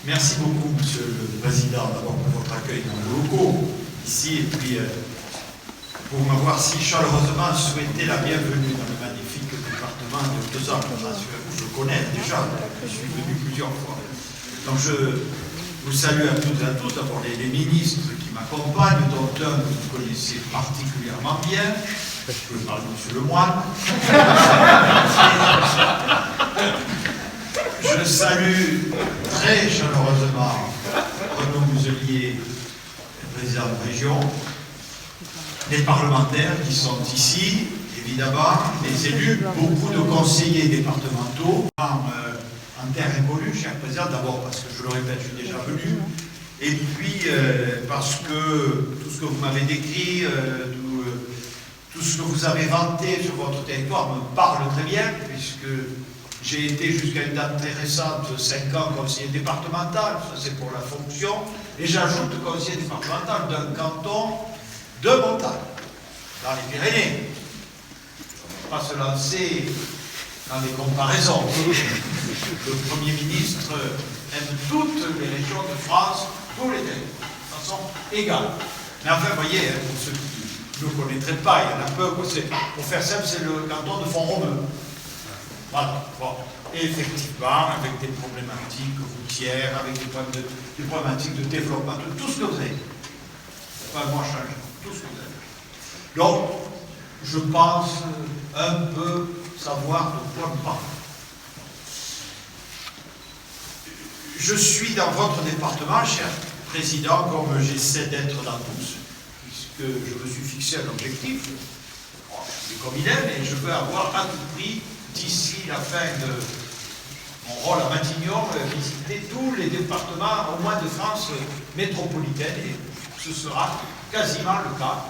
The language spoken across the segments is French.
Merci beaucoup, Monsieur le Président, d'abord pour votre accueil dans nos locaux ici, et puis pour m'avoir si chaleureusement souhaité la bienvenue dans le magnifique département de Besançon. Je connais déjà, je suis venu plusieurs fois. Donc je vous salue à toutes et à tous, d'abord les ministres qui m'accompagnent, dont un que vous connaissez particulièrement bien, je parle de Monsieur Lemoine. Je salue très chaleureusement Renaud Muselier, président de région, les parlementaires qui sont ici, évidemment, les élus, beaucoup de conseillers départementaux, en terre inconnue, cher président, d'abord parce que, je le répète, je suis déjà venu, et puis parce que tout ce que vous m'avez décrit, tout ce que vous avez vanté sur votre territoire me parle très bien, puisque j'ai été jusqu'à une date très récente, 5 ans, conseiller départemental, ça c'est pour la fonction, et j'ajoute conseiller départemental d'un canton de montagne, dans les Pyrénées. On ne va pas se lancer dans des comparaisons. Le Premier ministre aime toutes les régions de France, tous les territoires, de façon égale. Mais enfin, vous voyez, pour ceux qui ne le connaîtraient pas, il y en a peu, pour faire simple, c'est le canton de Font-Romeu. Voilà. Bon. Et effectivement, avec des problématiques routières, avec des problématiques de développement, de tout ce que vous avez. Pas moi changer, tout ce que vous avez. Donc, je pense un peu savoir de quoi me parle. Je suis dans votre département, cher président, comme j'essaie d'être dans tous, puisque je me suis fixé un objectif, comme il est, mais je veux avoir à tout prix, d'ici la fin de mon rôle à Matignon, visiter tous les départements, au moins de France métropolitaine, et ce sera quasiment le cas.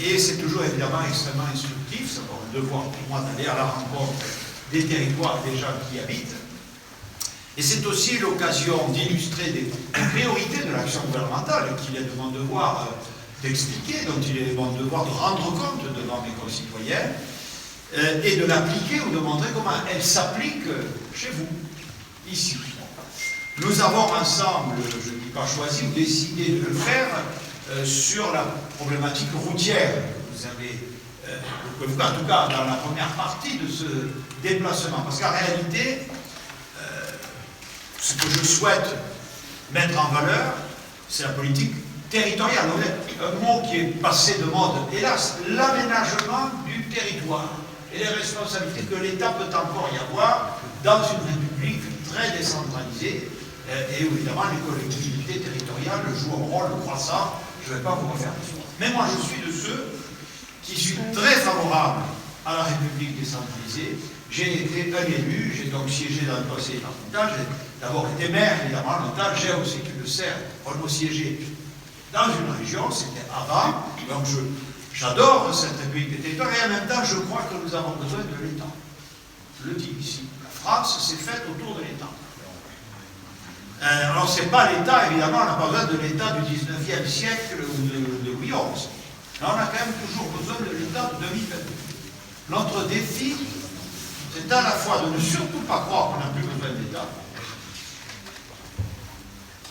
Et c'est toujours évidemment extrêmement instructif, c'est un devoir pour moi d'aller à la rencontre des territoires des gens qui y habitent. Et c'est aussi l'occasion d'illustrer des priorités de l'action gouvernementale qu'il est de mon devoir d'expliquer, dont il est mon devoir de rendre compte devant mes concitoyens, et de l'appliquer ou de montrer comment elle s'applique chez vous, ici. Nous avons ensemble, je ne dis pas choisi, ou décidé de le faire sur la problématique routière. Vous avez, en tout cas dans la première partie de ce déplacement, parce qu'en réalité, ce que je souhaite mettre en valeur, c'est la politique territoriale. Un mot qui est passé de mode, hélas, l'aménagement du territoire et les responsabilités que l'État peut encore y avoir dans une république très décentralisée et où évidemment les collectivités territoriales jouent un rôle croissant. Je ne vais pas vous refaire dessus. Mais moi je suis de ceux qui suis très favorables à la république décentralisée. J'ai été un élu, j'ai donc siégé dans le conseil départemental, j'ai d'abord été maire évidemment longtemps, j'ai aussi, tu le sais, Renaud siégé dans une région, c'était avant, donc j'adore cette république des territoires, et en même temps, je crois que nous avons besoin de l'État. Je le dis ici. La France s'est faite autour de l'État. Alors, ce n'est pas l'État, évidemment, on n'a pas besoin de l'État du 19e siècle ou de Louis XI. Mais on a quand même toujours besoin de l'État de 2022. Notre défi, c'est à la fois de ne surtout pas croire qu'on n'a plus besoin de l'État,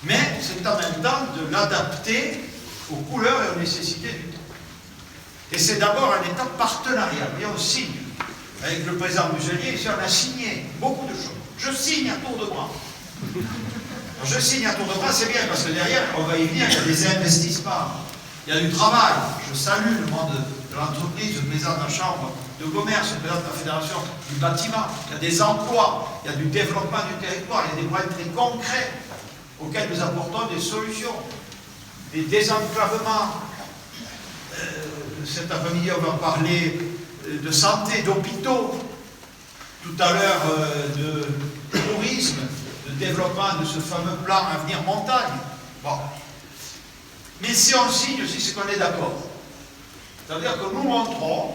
mais c'est en même temps de l'adapter aux couleurs et aux nécessités du temps. Et c'est d'abord un État partenarial. Et on signe. Avec le président Muselier, ici, on a signé beaucoup de choses. Je signe à tour de bras. Je signe à tour de bras, c'est bien, parce que derrière, on va y venir, il y a des investissements, il y a du travail. Je salue le monde de l'entreprise, le président de la Chambre de commerce, le président de la Fédération du bâtiment. Il y a des emplois, il y a du développement du territoire, il y a des moyens très concrets auxquels nous apportons des solutions, des désenclavements. Cet après-midi, on va parler de santé, d'hôpitaux, tout à l'heure de tourisme, de développement de ce fameux plan Avenir Montagne. Bon. Mais si on signe aussi, c'est qu'on est d'accord. C'est-à-dire que nous montrons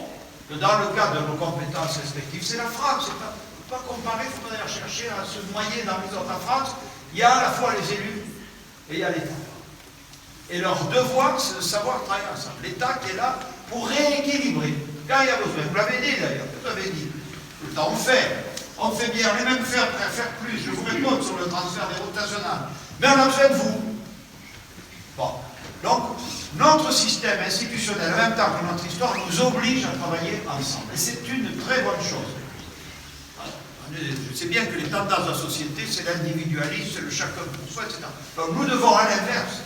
que dans le cadre de nos compétences respectives, c'est la France, il ne faut pas comparer, il ne faut pas aller chercher à se noyer dans les autres. En France, il y a à la fois les élus et il y a l'État. Et leur devoir, c'est de savoir travailler ensemble. L'État qui est là pour rééquilibrer, quand il y a besoin. Vous l'avez dit d'ailleurs, vous l'avez dit. Le temps fait. on fait bien, on est même faire plus, je vous réponds sur le transfert des routes nationales, mais on a besoin de vous. Bon, donc, notre système institutionnel, en même temps que notre histoire, nous oblige à travailler ensemble. Et c'est une très bonne chose. Je sais bien que les tendances de la société, c'est l'individualisme, c'est le chacun pour soi, etc. Donc nous devons, à l'inverse,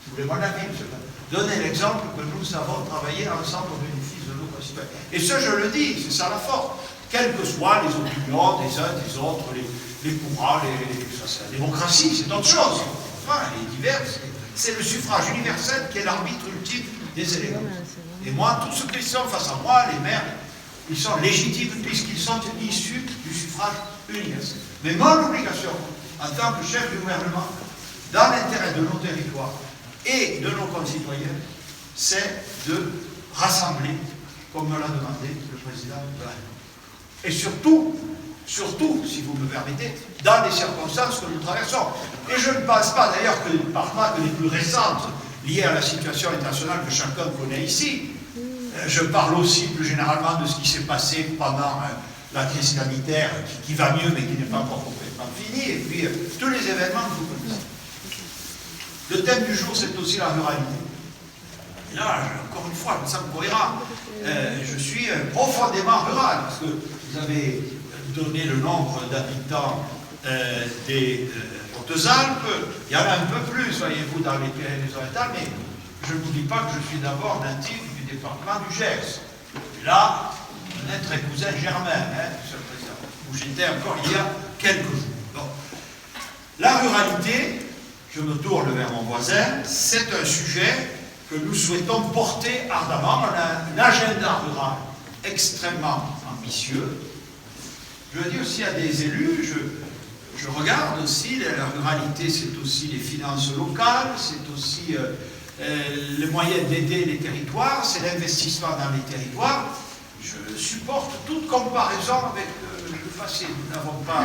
si vous voulez mon avis, donner l'exemple que nous savons travailler ensemble au bénéfice de nos concitoyens. Et ça, je le dis, c'est ça la force. Quelles que soient les opinions des uns, des autres, les courants, la démocratie, c'est autre chose. Enfin, elle est diverse. C'est le suffrage universel qui est l'arbitre ultime des électeurs. Et moi, tous ceux qui sont face à moi, les maires, ils sont légitimes puisqu'ils sont issus du suffrage universel. Mais mon obligation, en tant que chef du gouvernement, dans l'intérêt de nos territoires et de nos concitoyens, c'est de rassembler, comme me l'a demandé le président de la République. Et surtout, si vous me permettez, dans les circonstances que nous traversons. Et je ne pense pas d'ailleurs que par là que les plus récentes, liées à la situation internationale que chacun connaît ici. Je parle aussi plus généralement de ce qui s'est passé pendant la crise sanitaire, qui va mieux mais qui n'est pas encore complètement finie, et puis tous les événements que vous connaissez. Le thème du jour, c'est aussi la ruralité. Et là, encore une fois, ça me cohérent. Je suis profondément rural, parce que vous avez donné le nombre d'habitants des Hautes-Alpes. Il y en a un peu plus, voyez-vous, dans les Pyrénées-Orientales, mais je ne vous dis pas que je suis d'abord natif du département du Gers. Et là, on est très cousin germain, Monsieur le Président, où j'étais encore il y a quelques jours. Donc, la ruralité, je me tourne vers mon voisin, c'est un sujet que nous souhaitons porter ardemment. On a un agenda rural extrêmement ambitieux. Je le dis aussi à des élus, je regarde aussi, la ruralité, c'est aussi les finances locales, c'est aussi les moyens d'aider les territoires, c'est l'investissement dans les territoires. Je supporte toute comparaison avec le passé. Nous n'avons pas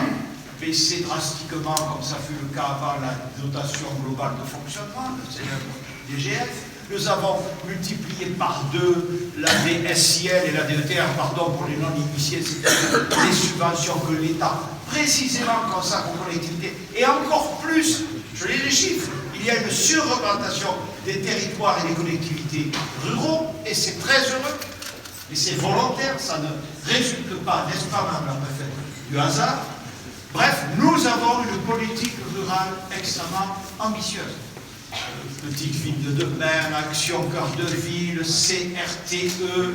baissé drastiquement, comme ça fut le cas avant, la dotation globale de fonctionnement, le célèbre DGF. Nous avons multiplié par 2 la DSIL et la DETR, pardon pour les non-initiés, c'est-à-dire les subventions que l'État précisément consacre aux collectivités. Et encore plus, je lis les chiffres, il y a une surreprésentation des territoires et des collectivités ruraux, et c'est très heureux. Et c'est volontaire, ça ne résulte pas, n'est-ce pas, Madame la Préfète, du hasard. Bref, nous avons une politique rurale extrêmement ambitieuse. Petite ville de demain, Action Cœur de Ville, CRTE,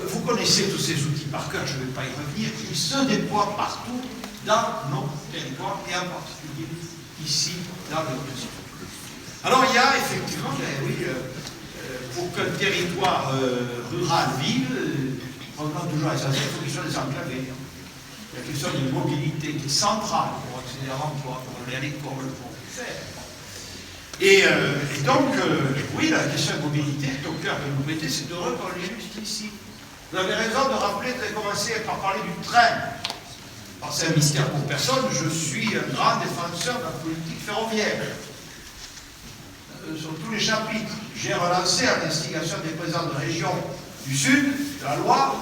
vous connaissez tous ces outils par cœur, je ne vais pas y revenir, ils se déploient partout dans nos territoires et en particulier ici dans le Haut-Sud. Alors il y a effectivement, pour qu'un territoire rural vive, revenons toujours à l'essentiel, il faut qu'il soit désenclavé. Il y a la question de mobilité qui est centrale pour accéder à l'emploi, pour aller à l'école, pour faire. Et donc, oui, la question de mobilité est au cœur de nos métiers, c'est heureux qu'on l'ait juste ici. Vous avez raison de rappeler, vous avez commencé par parler du train. Alors, c'est un mystère pour personne, je suis un grand défenseur de la politique ferroviaire. Sur tous les chapitres, j'ai relancé à l'instigation des présidents de région du Sud, de la Loire,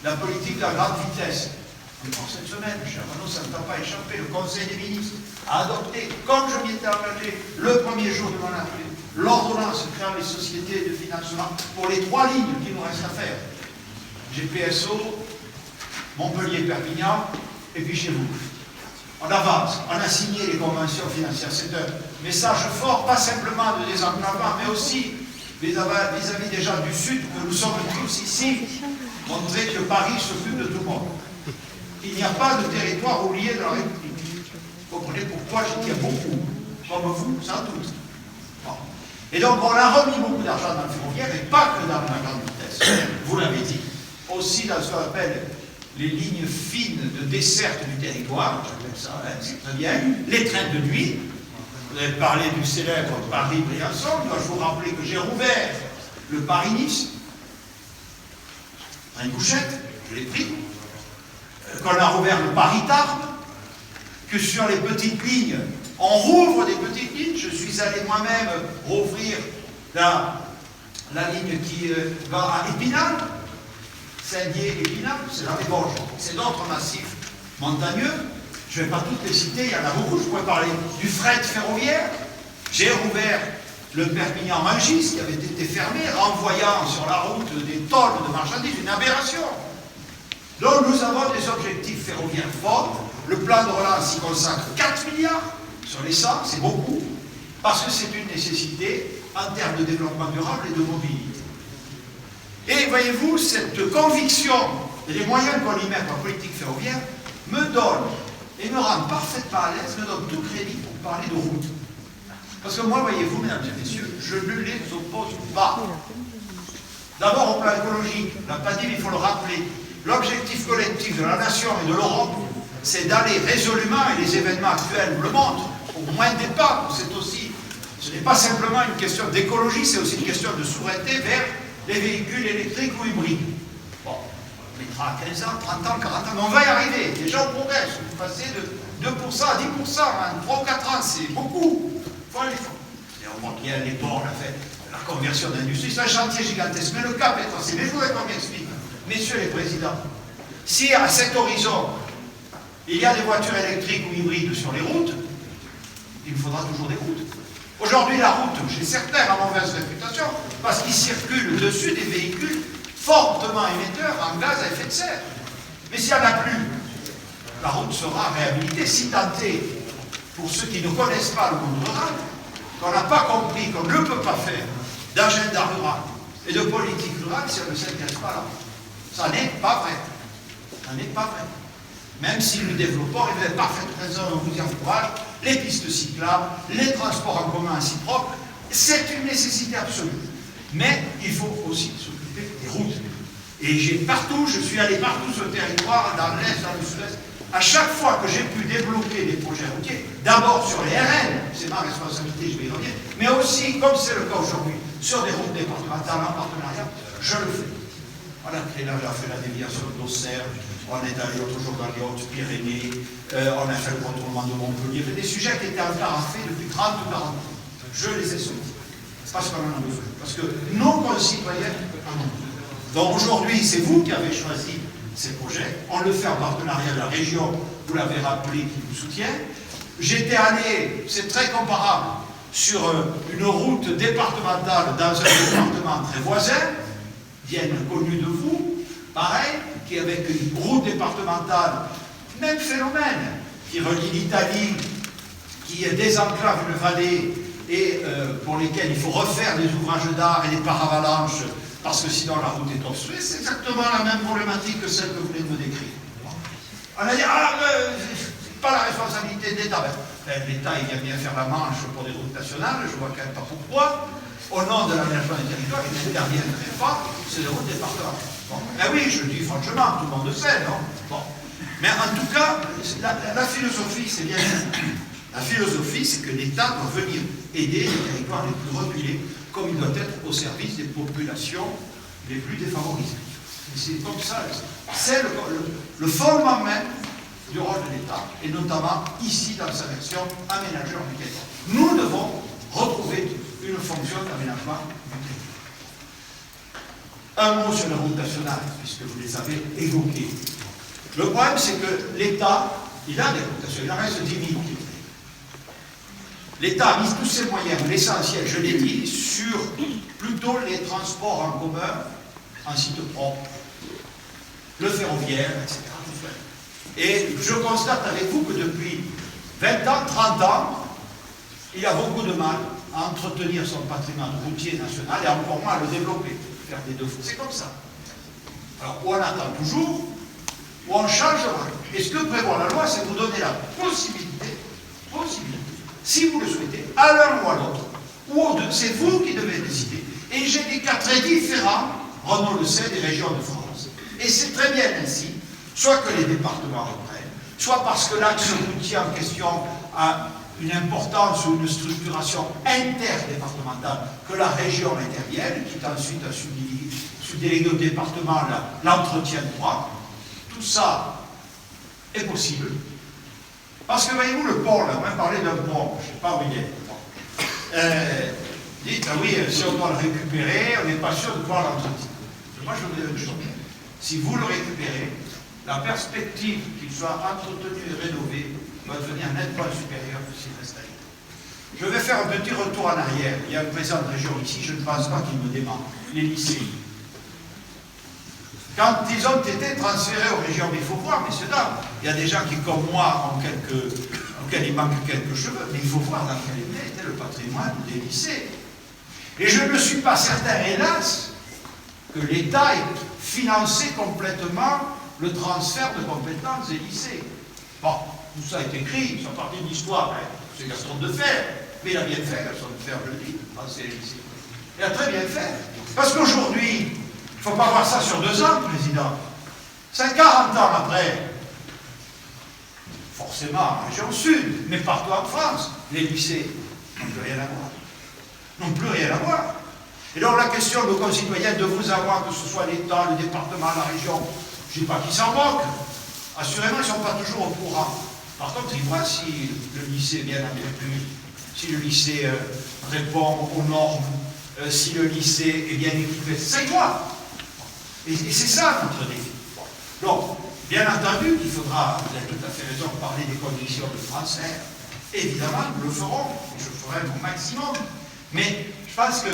la politique de la grande vitesse. Encore cette semaine, cher Renaud, ça ne t'a pas échappé, le Conseil des ministres a adopté, comme je m'y étais engagé le premier jour de mon arrivée, l'ordonnance créant les sociétés de financement pour les 3 lignes qu'il nous reste à faire. GPSO, Montpellier-Perpignan, et puis chez vous. On avance, on a signé les conventions financières. C'est un message fort, pas simplement de désenclavement, mais aussi vis-à-vis des gens du Sud, que nous sommes tous ici, montrer que Paris s'occupe de tout le monde. Il n'y a pas de territoire oublié de la République. Vous comprenez pourquoi j'y tiens beaucoup, comme vous, sans doute. Bon. Et donc on a remis beaucoup d'argent dans le ferroviaire, et pas que dans la grande vitesse, vous l'avez dit, aussi dans ce qu'on appelle les lignes fines de desserte du territoire, j'appelle ça, c'est très bien, les trains de nuit. Vous avez parlé du célèbre Paris-Briançon, je vous rappeler que j'ai rouvert le Paris-Nice, train de couchette, je l'ai pris, qu'on a rouvert le Paris-Tarbes, que sur les petites lignes, on rouvre des petites lignes. Je suis allé moi-même rouvrir la ligne qui va à Épinal, Saint-Dié-Épinal, c'est dans les Vosges, c'est d'autres massifs montagneux. Je ne vais pas toutes les citer, il y en a beaucoup. Je pourrais parler du fret ferroviaire. J'ai rouvert le Perpignan-Rungis qui avait été fermé, renvoyant sur la route des tonnes de marchandises, une aberration. Donc nous avons des objectifs ferroviaires forts. Le plan de relance y consacre 4 milliards sur les 100, c'est beaucoup, parce que c'est une nécessité en termes de développement durable et de mobilité. Et voyez-vous, cette conviction et les moyens qu'on y met en politique ferroviaire me donne et me rend parfaitement à l'aise, me donne tout crédit pour parler de route. Parce que moi, voyez-vous, mesdames et messieurs, je ne les oppose pas. D'abord, au plan écologique, on n'a pas dit, mais il faut le rappeler, l'objectif collectif de la nation et de l'Europe, c'est d'aller résolument, et les événements actuels nous le montrent, au moins départ, c'est aussi, ce n'est pas simplement une question d'écologie, c'est aussi une question de souveraineté vers les véhicules électriques ou hybrides. Bon, on mettra 15 ans, 30 ans, 40 ans, mais on va y arriver. Déjà, on progresse. Vous passez de 2% à 10% en 3 ou 4 ans, c'est beaucoup. Il faut aller fort. Et on voit qu'il y a les ports, on a fait la conversion d'industrie, c'est un chantier gigantesque, mais le cap est tracé. Mais je voudrais qu'on m'explique, messieurs les présidents, si à cet horizon, il y a des voitures électriques ou hybrides sur les routes, il me faudra toujours des routes. Aujourd'hui, la route, chez certains, a mauvaise réputation parce qu'ils circulent dessus des véhicules fortement émetteurs en gaz à effet de serre. Mais s'il n'y en a plus, la route sera réhabilitée. Si tant est, pour ceux qui ne connaissent pas le monde rural, qu'on n'a pas compris qu'on ne peut pas faire d'agenda rural et de politique rurale si on ne s'intéresse pas à la route. Ça n'est pas vrai. Ça n'est pas vrai. Même si nous développons, et vous avez parfaite raison, on vous y encourage, les pistes cyclables, les transports en commun ainsi propres, c'est une nécessité absolue. Mais il faut aussi s'occuper des routes. Et je suis allé partout sur le territoire, dans l'Est, dans le Sud-Est, à chaque fois que j'ai pu débloquer des projets routiers, d'abord sur les RN, c'est ma responsabilité, je vais y revenir, mais aussi, comme c'est le cas aujourd'hui, sur des routes départementales en partenariat, je le fais. On a fait la déviation d'Auxerre, on est allé l'autre jour dans les Hautes-Pyrénées, on a fait le contournement de Montpellier, des sujets qui étaient encore faits depuis 30 ou 40 ans. Je les ai soumis, parce qu'on en a besoin, parce que nos concitoyens en ont besoin. Donc aujourd'hui, c'est vous qui avez choisi ces projets, on le fait en partenariat de la région, vous l'avez rappelé, qui nous soutient. J'étais allé, c'est très comparable, sur une route départementale dans un département très voisin, bien connu de vous, pareil, qui est avec une route départementale, même phénomène, qui relie l'Italie, qui désenclave une vallée et pour lesquels il faut refaire des ouvrages d'art et des paravalanches, parce que sinon la route est obstruée, c'est exactement la même problématique que celle que vous venez de me décrire. On a dit, c'est pas la responsabilité de l'État. L'État, il vient bien faire la manche pour des routes nationales, je vois quand même pas pourquoi. Au nom de l'aménagement des territoires, il n'interviendrait pas, c'est les routes départementales. Bon. Ben oui, je le dis franchement, tout le monde le sait, non? Bon. Mais en tout cas, la philosophie, c'est bien ça. La philosophie, c'est que l'État doit venir aider les territoires les plus reculés, comme il doit être au service des populations les plus défavorisées. Et c'est comme ça, c'est le fondement même du rôle de l'État, et notamment ici dans sa version aménageur du territoire. Nous devons retrouver une fonction d'aménagement du territoire. Un mot sur les routes nationales, puisque vous les avez évoquées. Le problème, c'est que l'État, il a des routes nationales, il en reste 10 000 km. L'État a mis tous ses moyens, l'essentiel, je l'ai dit, sur plutôt les transports en commun en site propre, le ferroviaire, etc. Et je constate avec vous que depuis 20 ans, 30 ans, il y a beaucoup de mal à entretenir son patrimoine routier national et encore moins à le développer, faire des deux. C'est comme ça. Alors, ou on attend toujours, ou on changera. Et ce que prévoit la loi, c'est de vous donner la possibilité, si vous le souhaitez, à l'un ou à l'autre, ou aux deux. C'est vous qui devez décider. Et j'ai des cas très différents, Renaud le sait, des régions de France. Et c'est très bien ainsi, soit que les départements reprennent, soit parce que l'axe routier en question a une importance ou une structuration interdépartementale, que la région intervienne, qui est ensuite délégué au département l'entretien de droit. Tout ça est possible. Parce que voyez-vous, le pont, là, on va parler d'un pont, je ne sais pas où il est. Dites, ah oui, si on doit le récupérer, on n'est pas sûr de pouvoir l'entretenir. Moi, je veux vous dire une chose. Si vous le récupérez, la perspective qu'il soit entretenu et rénové va devenir nettement supérieure s'il reste ailleurs. Je vais faire un petit retour en arrière. Il y a un président de région ici, je ne pense pas qu'il me dément. Les lycées. Quand ils ont été transférés aux régions, mais il faut voir, messieurs, dames, il y a des gens qui, comme moi, auxquels il manque quelques cheveux, mais il faut voir dans quel état était le patrimoine des lycées. Et je ne suis pas certain, hélas, que l'État ait financé complètement le transfert de compétences des lycées. Bon, tout ça est écrit, ça part d'une histoire, hein. C'est Gaston Defferre, mais il a bien fait, Gaston Defferre, je le dis, penser les lycées. Il a très bien fait. Parce qu'aujourd'hui, il ne faut pas voir ça sur 2 ans, Président. 40 ans après, forcément, en région sud, mais partout en France, les lycées n'ont plus rien à voir. N'ont plus rien à voir. Et donc la question de nos concitoyens de vous avoir, que ce soit l'État, le département, la région, je ne dis pas qu'ils s'en moquent. Assurément, ils ne sont pas toujours au courant. Par contre, ils voient si le lycée est bien entretenu, si le lycée répond aux normes, si le lycée est bien équipé. C'est ça, ils voient. Et c'est ça notre défi. Donc, bien entendu qu'il faudra, vous avez tout à fait raison, parler des conditions de transfert. Évidemment, nous le ferons, et je ferai mon maximum. Mais je pense que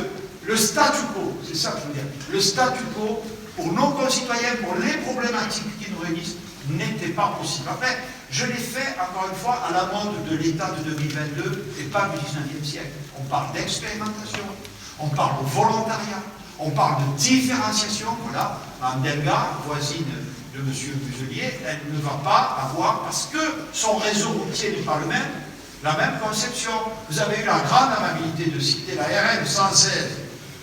le statu quo, c'est ça que je veux dire, le statu quo, pour nos concitoyens, pour les problématiques qui nous réunissent, n'était pas possible. Après, je l'ai fait, encore une fois, à la mode de l'État de 2022 et pas du 19e siècle. On parle d'expérimentation, on parle de volontariat, on parle de différenciation. Voilà, Mme Delga, voisine de M. Muselier, elle ne va pas avoir, parce que son réseau routier n'est pas le même, la même conception. Vous avez eu la grande amabilité de citer la RN 116,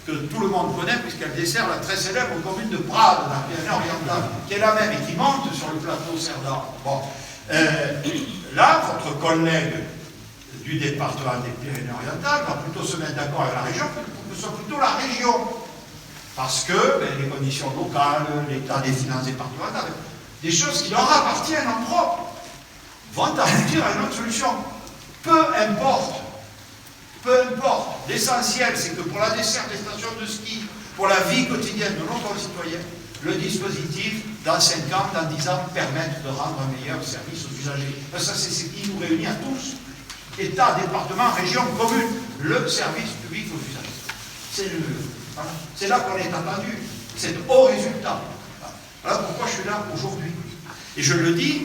que tout le monde connaît, puisqu'elle dessert la très célèbre commune de Prades, dans la Pyrénées-Orientales, qui est la même et qui monte sur le plateau Cerdan. Bon. Là, votre collègue du département des Pyrénées-Orientales va plutôt se mettre d'accord avec la région, que ce soit plutôt la région. Parce que les conditions locales, l'état des finances départementales, des choses qui leur appartiennent en propre, vont aboutir à une autre solution. Peu importe. L'essentiel, c'est que pour la desserte des stations de ski, pour la vie quotidienne de nos concitoyens, le dispositif, dans 5 ans, dans 10 ans, permette de rendre un meilleur service aux usagers. Ça, c'est ce qui nous réunit à tous. État, département, région, commune, le service public aux usagers. C'est là qu'on est attendu. C'est de hauts résultats. Voilà pourquoi je suis là aujourd'hui. Et je le dis,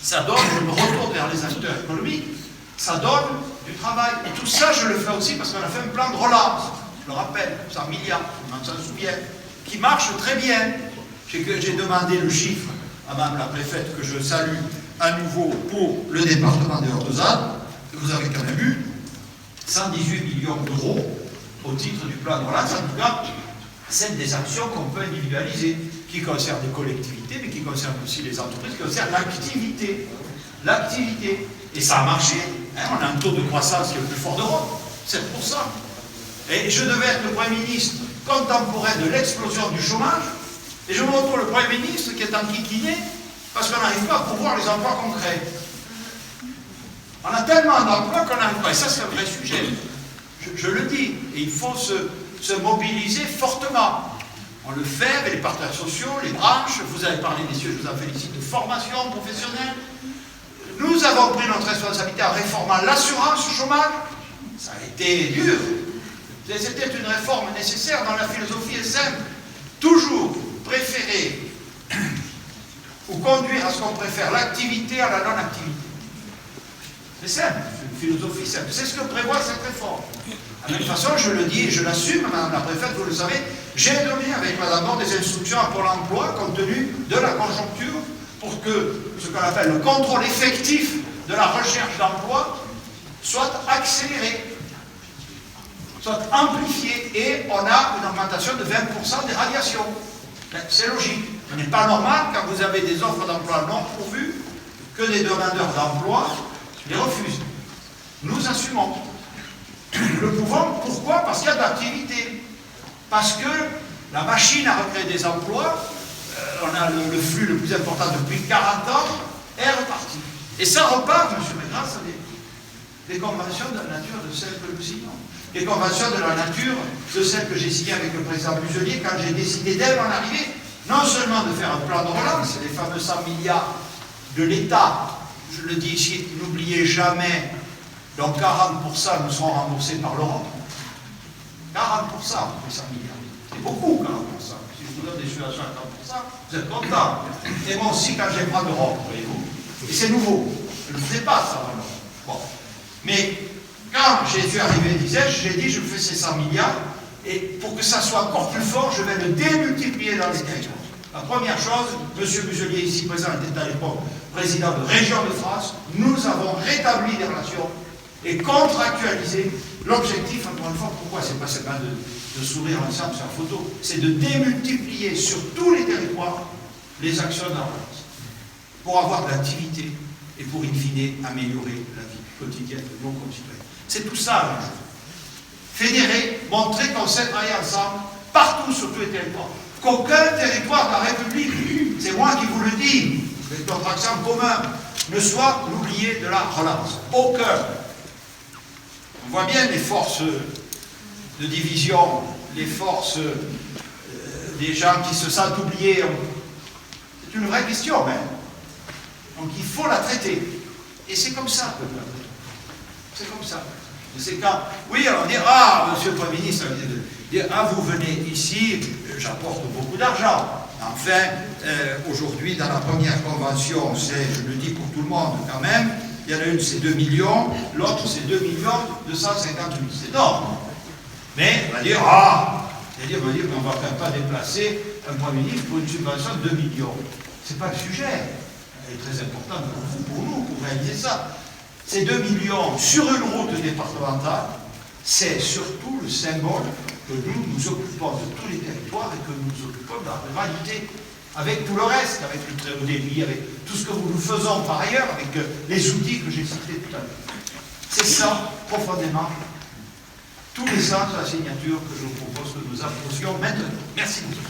ça donne, je me retourne vers les acteurs économiques, ça donne du travail. Et tout ça, je le fais aussi parce qu'on a fait un plan de relance. Je le rappelle, 100 milliards, tout le monde s'en souvient, qui marche très bien. J'ai demandé le chiffre à Mme la préfète, que je salue à nouveau pour le département des Hautes-Alpes, que vous avez quand même eu, 118 millions d'euros au titre du plan de relance. En tout cas, c'est des actions qu'on peut individualiser, qui concernent les collectivités, mais qui concernent aussi les entreprises, qui concernent l'activité. L'activité. Et ça a marché. Hein, on a un taux de croissance qui est le plus fort d'Europe, 7%. Et je devais être le Premier ministre contemporain de l'explosion du chômage, et je me retrouve le Premier ministre qui est enquiquiné parce qu'on n'arrive pas à pourvoir les emplois concrets. On a tellement d'emplois qu'on n'arrive pas. Et ça, c'est un vrai sujet. Je le dis. Et il faut se mobiliser fortement. On le fait avec les partenaires sociaux, les branches. Vous avez parlé, messieurs, je vous en félicite, de formation professionnelle. Nous avons pris notre responsabilité en réformant l'assurance chômage. Ça a été dur. C'était une réforme nécessaire dont la philosophie est simple. Toujours préférer ou conduire à ce qu'on préfère l'activité à la non-activité. C'est simple, c'est une philosophie simple. C'est ce que prévoit cette réforme. De la même façon, je le dis et je l'assume, Madame la préfète, vous le savez, j'ai donné avec Madame Bord des instructions à Pôle emploi compte tenu de la conjoncture pour que ce qu'on appelle le contrôle effectif de la recherche d'emploi soit accéléré, soit amplifié, et on a une augmentation de 20% des radiations. C'est logique. Ce n'est pas normal, quand vous avez des offres d'emploi non pourvues, que des demandeurs d'emploi les refusent. Nous assumons. Nous le pouvons. Pourquoi? Parce qu'il y a de l'activité. Parce que la machine à recréer des emplois, on a le flux le plus important depuis 40 ans, est reparti. Et ça repart, M. Mégras, des conventions de la nature de celles que nous signons. Les conventions de la nature de celles que j'ai signées avec le président Muselier quand j'ai décidé dès mon arrivée non seulement de faire un plan de relance, les fameux 100 milliards de l'État, je le dis ici, n'oubliez jamais, donc 40% nous seront remboursés par l'Europe. 40% des 100 milliards. C'est beaucoup, 40%. Si je vous donne des subventions à 40%, vous êtes content. Et moi aussi, quand j'ai bras d'Europe, voyez-vous. Et c'est nouveau. Je ne le faisais pas, ça, alors. Bon. Mais quand j'ai dû arriver, disais-je, j'ai dit, je fais ces 100 milliards, et pour que ça soit encore plus fort, je vais le démultiplier dans les territoires. La première chose, M. Muselier, ici présent, était à l'époque président de Région de France, nous avons rétabli les relations et contractualisé l'objectif, encore une fois, pourquoi c'est pas seulement de sourire ensemble sur la photo, c'est de démultiplier sur tous les territoires les actions de la relance, pour avoir de l'activité et pour, in fine, améliorer la vie quotidienne de nos concitoyens. C'est tout ça, l'enjeu. Fédérer, montrer qu'on sait travailler ensemble, partout sur tous les territoires. Qu'aucun territoire de la République, c'est moi qui vous le dis, avec notre accent commun, ne soit l'oublié de la relance. Aucun. On voit bien les forces de division, les forces des gens qui se sentent oubliés. C'est une vraie question, même. Donc il faut la traiter. Et c'est comme ça. C'est comme ça. C'est quand, oui, on dit, ah, monsieur le Premier ministre, ah, vous venez ici, j'apporte beaucoup d'argent. Enfin, aujourd'hui, dans la première convention, c'est, je le dis pour tout le monde quand même, il y en a une, c'est 2 millions, l'autre, c'est 2 250 000. C'est énorme. Mais on va dire, ah, c'est-à-dire, on va dire qu'on ne va quand même pas déplacer un Premier ministre pour une subvention de 2 millions. Ce n'est pas le sujet. Elle est très importante pour vous, pour nous, pour réaliser ça. Ces 2 millions sur une route départementale, c'est surtout le symbole que nous nous occupons de tous les territoires et que nous nous occupons de la ruralité, avec tout le reste, avec le très haut débit, avec tout ce que nous faisons par ailleurs, avec les outils que j'ai cités tout à l'heure. C'est ça, profondément, tous les sens de la signature que je vous propose que nous approcions maintenant. Merci beaucoup.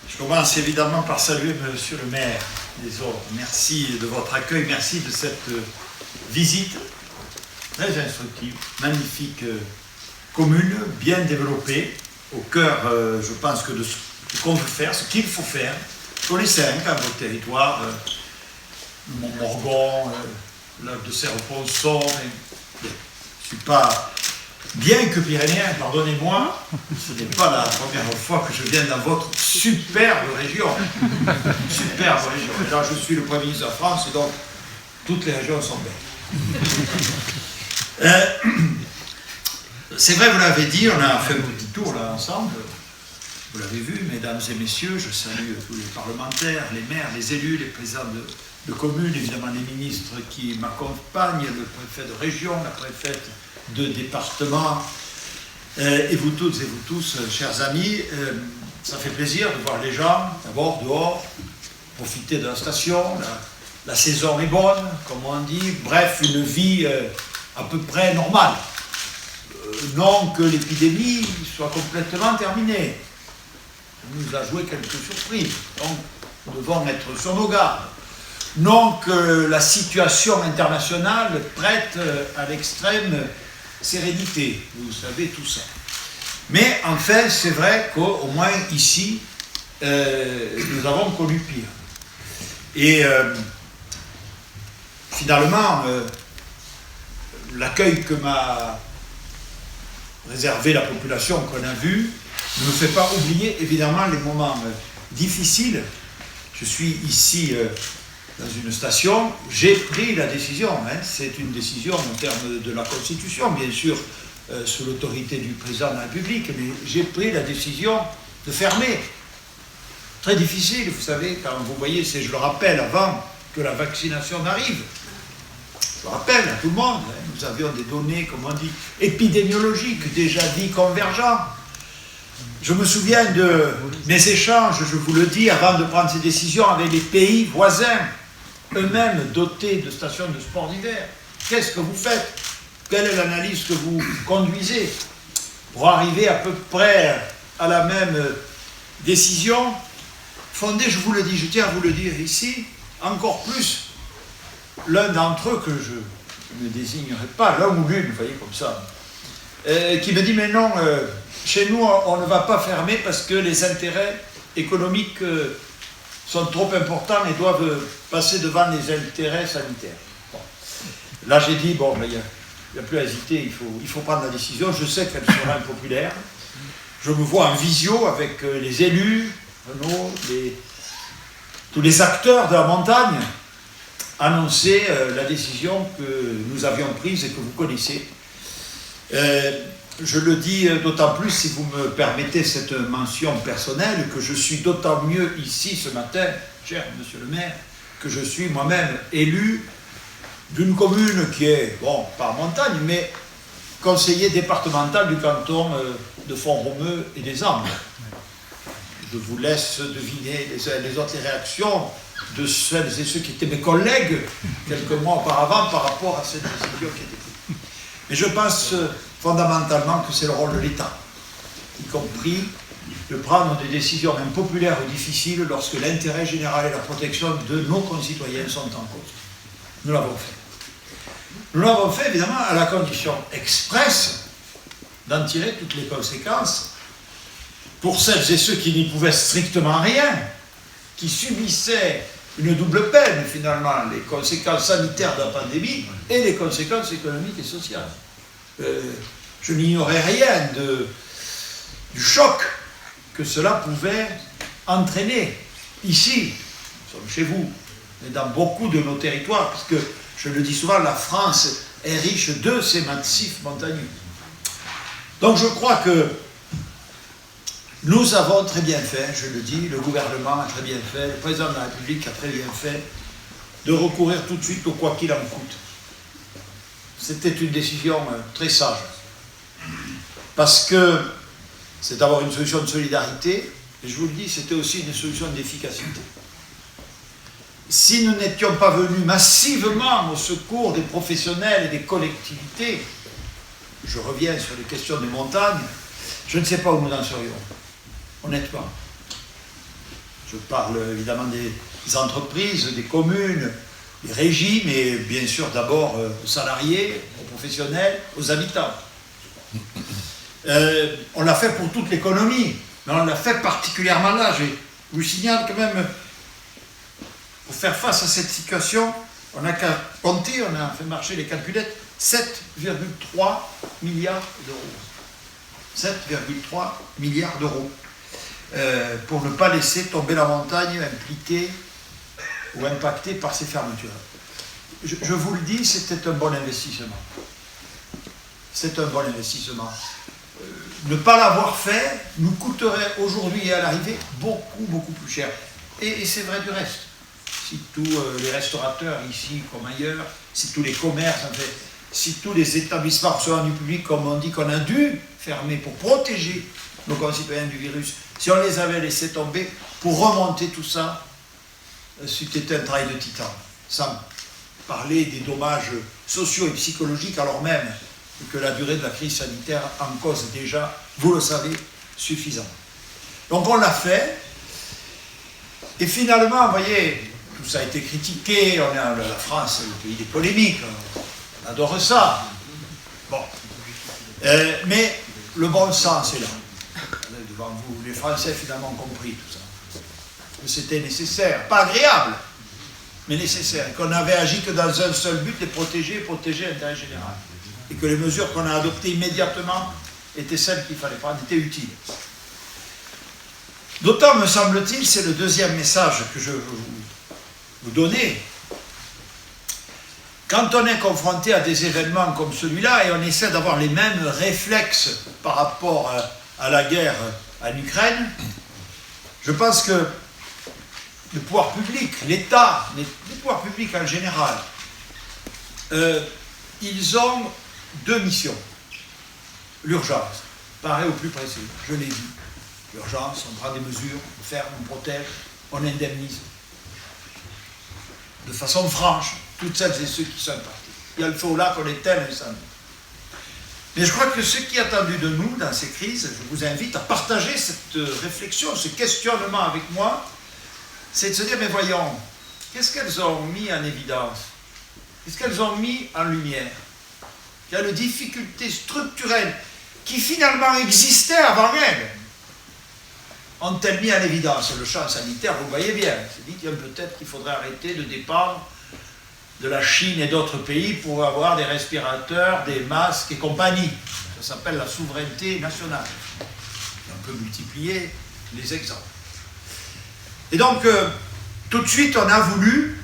Je commence évidemment par saluer Monsieur le maire des Audes. Merci de votre accueil, merci de cette visite très instructive, magnifique commune, bien développée, au cœur, je pense, que de ce qu'on veut faire, ce qu'il faut faire, sur les 5, à votre territoire, Montmorgon, Lac de Serre-Ponson, je ne suis pas... Bien que pyrénéen, pardonnez-moi, ce n'est pas la première fois que je viens dans votre superbe région. Superbe région. Et là, je suis le Premier ministre de la France, et donc toutes les régions sont belles. C'est vrai, vous l'avez dit, on a fait un petit tour là ensemble. Vous l'avez vu, mesdames et messieurs, je salue tous les parlementaires, les maires, les élus, les présidents de communes, évidemment les ministres qui m'accompagnent, le préfet de région, la préfète de département, et vous toutes et vous tous, chers amis, ça fait plaisir de voir les gens, d'abord dehors, profiter de la station, la saison est bonne, comme on dit, bref, une vie à peu près normale. Non que l'épidémie soit complètement terminée. Elle nous a joué quelques surprises, donc nous devons être sur nos gardes. Non que la situation internationale prête à l'extrême sérénité, vous savez tout ça. Mais enfin, c'est vrai qu'au moins ici, nous avons connu pire. Et finalement, l'accueil que m'a réservé la population qu'on a vue ne me fait pas oublier évidemment les moments difficiles. Je suis ici dans une station, j'ai pris la décision, c'est une décision en termes de la Constitution, bien sûr, sous l'autorité du président de la République, mais j'ai pris la décision de fermer. Très difficile, vous savez, quand vous voyez, je le rappelle avant que la vaccination n'arrive. Je rappelle à tout le monde, nous avions des données, comme on dit, épidémiologiques, déjà dit convergents. Je me souviens de mes échanges, je vous le dis, avant de prendre ces décisions avec les pays voisins, eux-mêmes dotés de stations de sport d'hiver. Qu'est-ce que vous faites? Quelle est l'analyse que vous conduisez pour arriver à peu près à la même décision fondée, je vous le dis, je tiens à vous le dire ici, encore plus, l'un d'entre eux, que je ne désignerai pas, l'un ou l'une, vous voyez, comme ça, qui me dit, mais non, chez nous, on ne va pas fermer parce que les intérêts économiques sont trop importants et doivent passer devant les intérêts sanitaires. Bon. Là, j'ai dit, bon, il n'y a plus à hésiter, il faut prendre la décision. Je sais qu'elle sera impopulaire. Je me vois en visio avec les élus, Renaud, tous les acteurs de la montagne, annoncer la décision que nous avions prise et que vous connaissez. Je le dis d'autant plus, si vous me permettez cette mention personnelle, que je suis d'autant mieux ici ce matin, cher monsieur le maire, que je suis moi-même élu d'une commune qui est, bon, pas en montagne, mais conseiller départemental du canton de Font-Romeu et des Angles. Je vous laisse deviner les autres réactions de celles et ceux qui étaient mes collègues quelques mois auparavant par rapport à cette décision qui a été prise. Mais je pense fondamentalement que c'est le rôle de l'État, y compris de prendre des décisions impopulaires ou difficiles lorsque l'intérêt général et la protection de nos concitoyens sont en cause. Nous l'avons fait. Nous l'avons fait évidemment à la condition expresse d'en tirer toutes les conséquences pour celles et ceux qui n'y pouvaient strictement rien, qui subissaient une double peine finalement, les conséquences sanitaires de la pandémie et les conséquences économiques et sociales. Je n'ignorais rien du choc que cela pouvait entraîner ici, nous sommes chez vous, mais dans beaucoup de nos territoires, puisque je le dis souvent, la France est riche de ces massifs montagneux. Donc je crois que nous avons très bien fait, je le dis, le gouvernement a très bien fait, le président de la République a très bien fait de recourir tout de suite au quoi qu'il en coûte. C'était une décision très sage, parce que c'est d'abord une solution de solidarité, et je vous le dis, c'était aussi une solution d'efficacité. Si nous n'étions pas venus massivement au secours des professionnels et des collectivités, je reviens sur les questions des montagnes, je ne sais pas où nous en serions, honnêtement. Je parle évidemment des entreprises, des communes, des régies, mais bien sûr d'abord aux salariés, aux professionnels, aux habitants. On l'a fait pour toute l'économie, mais on l'a fait particulièrement là. Je vous signale quand même, pour faire face à cette situation, on n'a qu'à compter, on a fait marcher les calculettes, 7,3 milliards d'euros. 7,3 milliards d'euros. Pour ne pas laisser tomber la montagne impliquée ou impactée par ces fermetures. Je vous le dis, c'était un bon investissement. C'est un bon investissement. Ne pas l'avoir fait nous coûterait aujourd'hui et à l'arrivée beaucoup, beaucoup plus cher. Et c'est vrai du reste. Si tous les restaurateurs ici comme ailleurs, si tous les commerces, en fait, si tous les établissements recevant du public, comme on dit qu'on a dû fermer pour protéger nos concitoyens du virus, si on les avait laissés tomber, pour remonter tout ça, c'était un travail de titan. Sans parler des dommages sociaux et psychologiques, alors même que la durée de la crise sanitaire en cause déjà, vous le savez, suffisamment. Donc on l'a fait, et finalement, vous voyez, tout ça a été critiqué, on est la France, le pays des polémiques, on adore ça. Bon. Mais le bon sens est là. Devant vous, les Français finalement ont compris tout ça. que c'était nécessaire, pas agréable, mais nécessaire, et qu'on n'avait agi que dans un seul but, les protéger l'intérêt général. Et que les mesures qu'on a adoptées immédiatement étaient celles qu'il fallait prendre, étaient utiles. D'autant, me semble-t-il, c'est le deuxième message que je veux vous donner. Quand on est confronté à des événements comme celui-là et on essaie d'avoir les mêmes réflexes par rapport à la guerre en Ukraine, je pense que le pouvoir public, l'État, les pouvoirs publics en général, ils ont deux missions. L'urgence, paraît au plus précis, je l'ai dit. L'urgence, on prend des mesures, on ferme, on protège, on indemnise. De façon franche, toutes celles et ceux qui sont partis. Il y a le feu au lac, on éteint l'incendie. Mais je crois que ce qui est attendu de nous dans ces crises, je vous invite à partager cette réflexion, ce questionnement avec moi, c'est de se dire, mais voyons, qu'est-ce qu'elles ont mis en évidence? Qu'est-ce qu'elles ont mis en lumière? Il y a une difficulté structurelle qui finalement existait avant elles. Ont-elles mis en évidence le champ sanitaire? Vous voyez bien, c'est dit peut-être qu'il faudrait arrêter de dépendre de la Chine et d'autres pays pour avoir des respirateurs, des masques et compagnie. Ça s'appelle la souveraineté nationale. Et on peut multiplier les exemples. Et donc, tout de suite, on a voulu,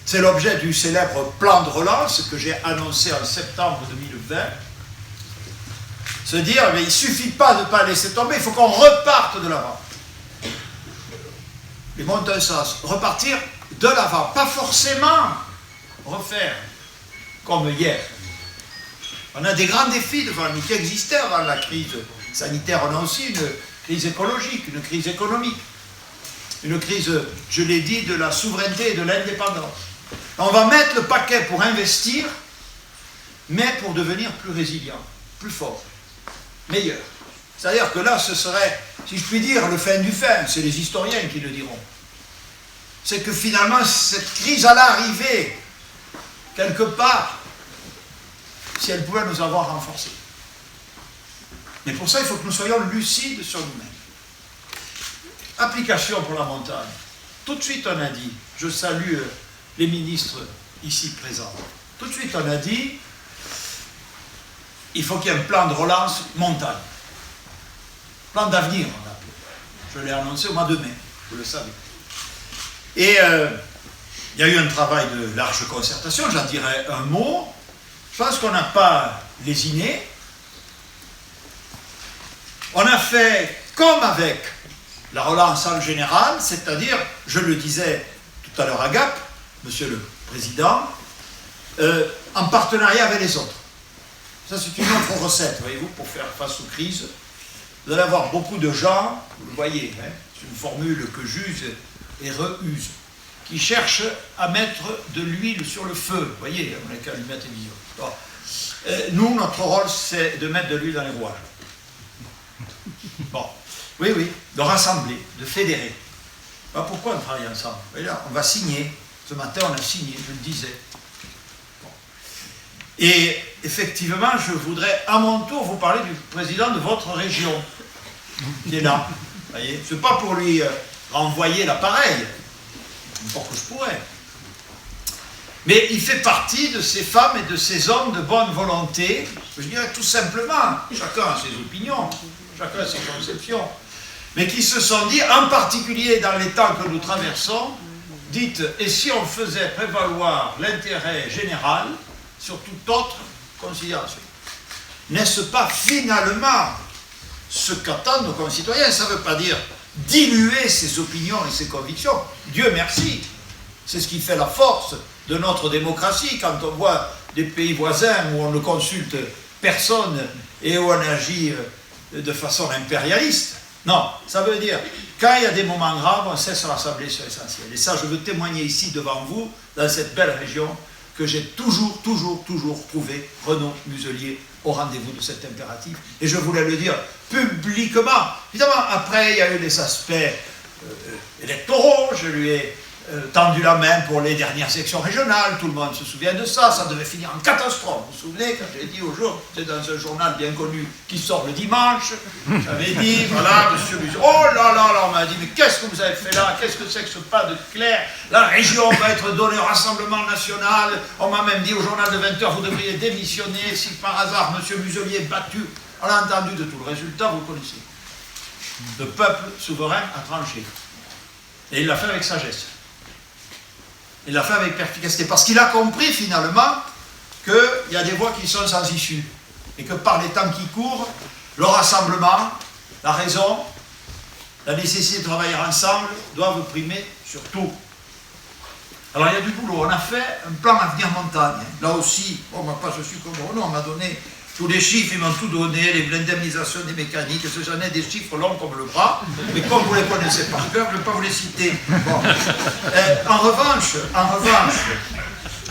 c'est l'objet du célèbre plan de relance que j'ai annoncé en septembre 2020, se dire, mais il ne suffit pas de ne pas laisser tomber, il faut qu'on reparte de l'avant. Les montes un sens, repartir de l'avant, pas forcément refaire comme hier. On a des grands défis devant nous qui existaient avant la crise sanitaire. On a aussi une crise écologique, une crise économique, une crise, je l'ai dit, de la souveraineté et de l'indépendance. On va mettre le paquet pour investir, mais pour devenir plus résilient, plus fort, meilleur. C'est-à-dire que là, ce serait, si je puis dire, le fin du fin, c'est les historiens qui le diront. C'est que finalement, cette crise allait arriver quelque part, si elle pouvait nous avoir renforcés. Mais pour ça, il faut que nous soyons lucides sur nous-mêmes. Application pour la montagne. Tout de suite, on a dit, je salue les ministres ici présents, tout de suite, on a dit, il faut qu'il y ait un plan de relance montagne. Plan d'avenir, on l'a appelé. Je l'ai annoncé au mois de mai, vous le savez. Et il y a eu un travail de large concertation, j'en dirais un mot. Je pense qu'on n'a pas lésiné. On a fait comme avec la relance en général, c'est-à-dire, je le disais tout à l'heure à Gap, Monsieur le Président, en partenariat avec les autres. Ça, c'est une autre recette, voyez-vous, pour faire face aux crises. Vous allez avoir beaucoup de gens, vous le voyez, hein, c'est une formule que j'use et reuse, qui cherchent à mettre de l'huile sur le feu. Vous voyez, on n'a qu'à lui mettre des visions. Bon. Nous, notre rôle, c'est de mettre de l'huile dans les rouages. Bon. Oui, oui, de rassembler, de fédérer. Ben, pourquoi on travaille ensemble? Là, on va signer. Ce matin, on a signé, je le disais. Bon. Et effectivement, je voudrais à mon tour vous parler du président de votre région, qui est là. Vous voyez, c'est pas pour lui renvoyer l'appareil, encore que je pourrais. Mais il fait partie de ces femmes et de ces hommes de bonne volonté, je dirais tout simplement, chacun a ses opinions, chacun a ses conceptions, mais qui se sont dit, en particulier dans les temps que nous traversons, dites, et si on faisait prévaloir l'intérêt général sur toute autre considération? N'est-ce pas finalement ce qu'attendent nos concitoyens? Ça ne veut pas dire diluer ses opinions et ses convictions. Dieu merci, c'est ce qui fait la force de notre démocratie, quand on voit des pays voisins où on ne consulte personne et où on agit de façon impérialiste. Non, ça veut dire, quand il y a des moments graves, on sait se rassembler sur l'essentiel. Et ça, je veux témoigner ici devant vous, dans cette belle région, que j'ai toujours trouvé Renaud Muselier au rendez-vous de cet impératif. Et je voulais le dire publiquement. Évidemment, après, il y a eu les aspects électoraux, je lui ai tendu la main pour les dernières sections régionales, tout le monde se souvient de ça, ça devait finir en catastrophe. Vous vous souvenez, quand j'ai dit au jour, c'est dans un journal bien connu qui sort le dimanche, j'avais dit, voilà, monsieur Buzot, oh là là là, on m'a dit, mais qu'est-ce que vous avez fait là, qu'est-ce que c'est que ce pas de clair, la région va être donnée au Rassemblement National, on m'a même dit au journal de 20h, vous devriez démissionner si par hasard monsieur Muselier est battu. On a entendu de tout le résultat, vous le connaissez. Le peuple souverain a tranché. Et il l'a fait avec sagesse. Il l'a fait avec perspicacité. Parce qu'il a compris finalement qu'il y a des voies qui sont sans issue. Et que par les temps qui courent, le rassemblement, la raison, la nécessité de travailler ensemble doivent primer sur tout. Alors il y a du boulot. On a fait un plan avenir montagne. Là aussi, bon, moi pas je suis comme Renaud, on m'a donné tous les chiffres, ils m'ont tout donné, l'indemnisation des mécaniques, j'en ai des chiffres longs comme le bras, mais comme vous les connaissez par cœur, je ne vais pas vous les citer. Bon. En revanche,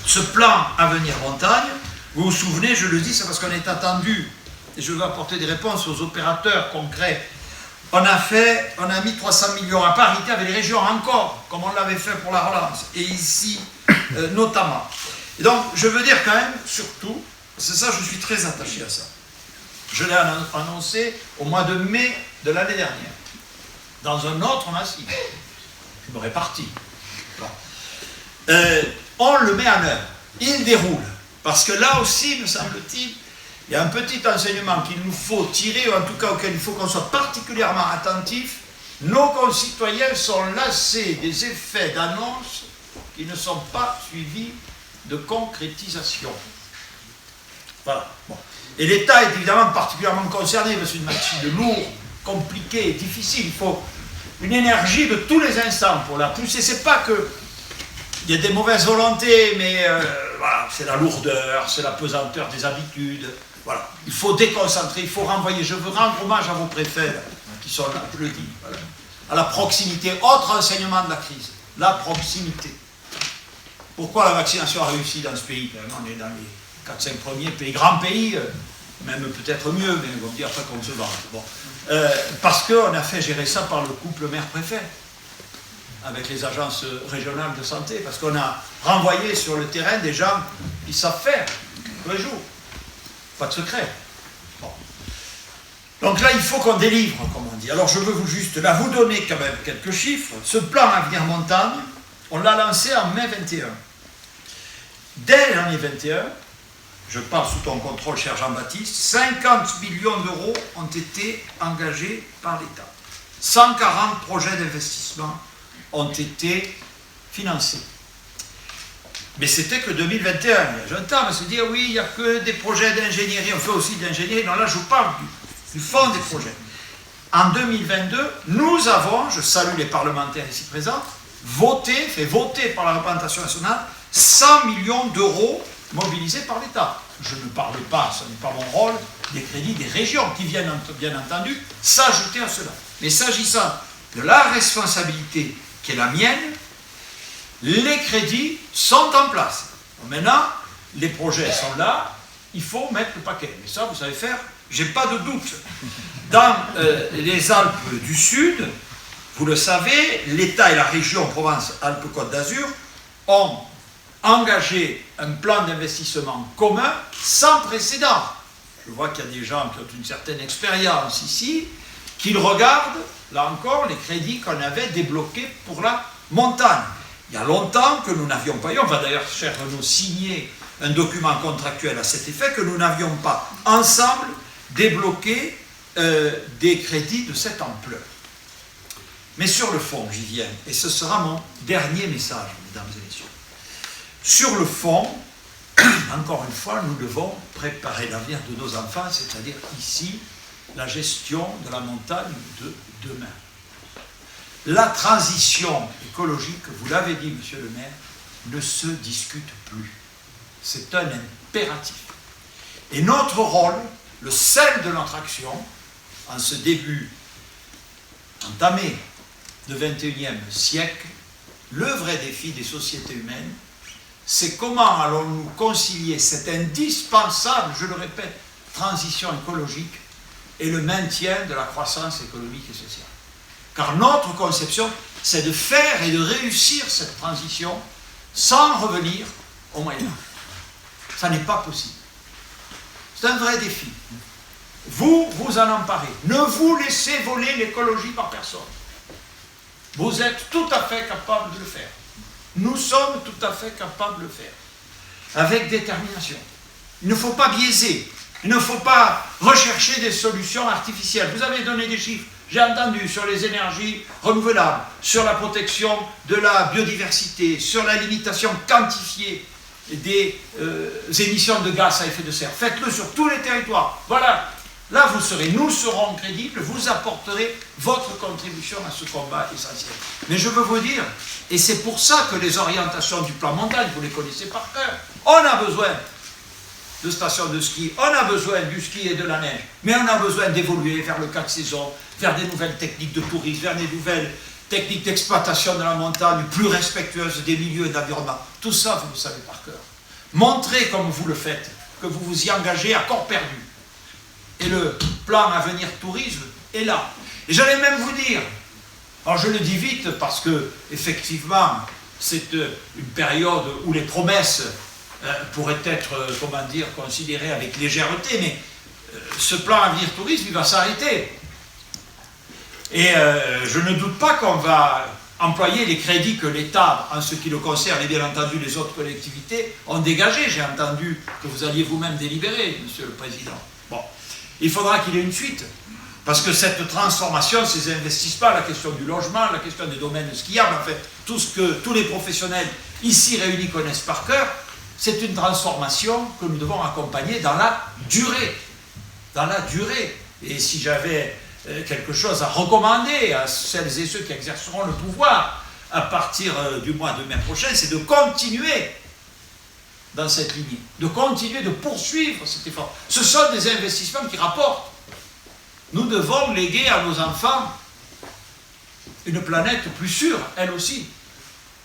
ce plan Avenir Montagne, vous vous souvenez, je le dis, c'est parce qu'on est attendu, et je veux apporter des réponses aux opérateurs concrets. On a mis 300 millions à parité avec les régions encore, comme on l'avait fait pour la relance, et ici notamment. Et donc, je veux dire quand même, surtout, c'est ça, je suis très attaché à ça. Je l'ai annoncé au mois de mai de l'année dernière, dans un autre massif. Je me répartis. Bon. On le met en œuvre. Il déroule. Parce que là aussi, me semble-t-il, il y a un petit enseignement qu'il nous faut tirer, ou en tout cas auquel il faut qu'on soit particulièrement attentif. Nos concitoyens sont lassés des effets d'annonce qui ne sont pas suivis de concrétisation. Voilà. Bon. Et l'État est évidemment particulièrement concerné, parce que c'est une machine lourde, compliquée, difficile. Il faut une énergie de tous les instants pour la pousser. C'est pas que il y a des mauvaises volontés, mais voilà, c'est la lourdeur, c'est la pesanteur des habitudes. Voilà. Il faut déconcentrer, il faut renvoyer. Je veux rendre hommage à vos préfets, là, qui sont là, je le dis. Voilà. À la proximité. Autre enseignement de la crise, la proximité. Pourquoi la vaccination a réussi dans ce pays? On est dans les 4-5 premiers pays, grands pays, même peut-être mieux, mais on va me dire après qu'on se vante. Bon. Parce qu'on a fait gérer ça par le couple maire-préfet, avec les agences régionales de santé, parce qu'on a renvoyé sur le terrain des gens qui savent faire tous les jours. Pas de secret. Bon. Donc là, il faut qu'on délivre, comme on dit. Alors je veux juste là vous donner quand même quelques chiffres. Ce plan Avenir Montagne, on l'a lancé en mai 21. Dès l'année 21, je parle sous ton contrôle, cher Jean-Baptiste, 50 millions d'euros ont été engagés par l'État. 140 projets d'investissement ont été financés. Mais c'était que 2021. J'entends se dire, oui, il n'y a que des projets d'ingénierie, on fait aussi de l'ingénierie. Non, là, je vous parle du fond des projets. En 2022, nous avons, je salue les parlementaires ici présents, fait voter par la représentation nationale 100 millions d'euros mobilisés par l'État. Je ne parle pas, ce n'est pas mon rôle, des crédits des régions qui viennent bien entendu s'ajouter à cela. Mais s'agissant de la responsabilité qui est la mienne, les crédits sont en place. Donc maintenant, les projets sont là, il faut mettre le paquet. Mais ça, vous savez faire, j'ai pas de doute. Dans les Alpes du Sud, vous le savez, l'État et la région Provence-Alpes-Côte d'Azur ont engagé un plan d'investissement commun sans précédent. Je vois qu'il y a des gens qui ont une certaine expérience ici, qui regardent, là encore, les crédits qu'on avait débloqués pour la montagne. Il y a longtemps que nous n'avions pas eu, on va d'ailleurs, cher Renaud, signer un document contractuel à cet effet, que nous n'avions pas ensemble débloqué des crédits de cette ampleur. Mais sur le fond, j'y viens, et ce sera mon dernier message, mesdames et messieurs. Sur le fond, encore une fois, nous devons préparer l'avenir de nos enfants, c'est-à-dire ici, la gestion de la montagne de demain. La transition écologique, vous l'avez dit, monsieur le maire, ne se discute plus. C'est un impératif. Et notre rôle, le sel de notre action, en ce début entamé du XXIe siècle, le vrai défi des sociétés humaines, c'est comment allons-nous concilier cette indispensable, je le répète, transition écologique et le maintien de la croissance économique et sociale. Car notre conception, c'est de faire et de réussir cette transition sans revenir au Moyen Âge. Ça n'est pas possible. C'est un vrai défi. Vous vous en emparez. Ne vous laissez voler l'écologie par personne. Vous êtes tout à fait capable de le faire. Nous sommes tout à fait capables de le faire. Avec détermination. Il ne faut pas biaiser. Il ne faut pas rechercher des solutions artificielles. Vous avez donné des chiffres. J'ai entendu sur les énergies renouvelables, sur la protection de la biodiversité, sur la limitation quantifiée des émissions de gaz à effet de serre. Faites-le sur tous les territoires. Voilà. Là, nous serons crédibles, vous apporterez votre contribution à ce combat essentiel. Mais je veux vous dire, et c'est pour ça que les orientations du plan montagne, vous les connaissez par cœur, on a besoin de stations de ski, on a besoin du ski et de la neige, mais on a besoin d'évoluer vers le 4 saisons, vers des nouvelles techniques de tourisme, vers des nouvelles techniques d'exploitation de la montagne, plus respectueuses des milieux et de l'environnement. Tout ça, vous le savez par cœur. Montrez comme vous le faites, que vous vous y engagez à corps perdu. Et le plan Avenir Tourisme est là. Et j'allais même vous dire, alors je le dis vite parce que effectivement c'est une période où les promesses pourraient être, comment dire, considérées avec légèreté, mais ce plan Avenir Tourisme, il va s'arrêter. Et je ne doute pas qu'on va employer les crédits que l'État, en ce qui le concerne, et bien entendu les autres collectivités, ont dégagés. J'ai entendu que vous alliez vous-même délibérer, Monsieur le Président. Bon. Il faudra qu'il y ait une suite, parce que cette transformation, ces investissements, la question du logement, la question des domaines skiables, en fait, tout ce que tous les professionnels ici réunis connaissent par cœur, c'est une transformation que nous devons accompagner dans la durée. Dans la durée. Et si j'avais quelque chose à recommander à celles et ceux qui exerceront le pouvoir à partir du mois de mai prochain, c'est de continuer dans cette lignée, de continuer, de poursuivre cet effort. Ce sont des investissements qui rapportent. Nous devons léguer à nos enfants une planète plus sûre, elle aussi.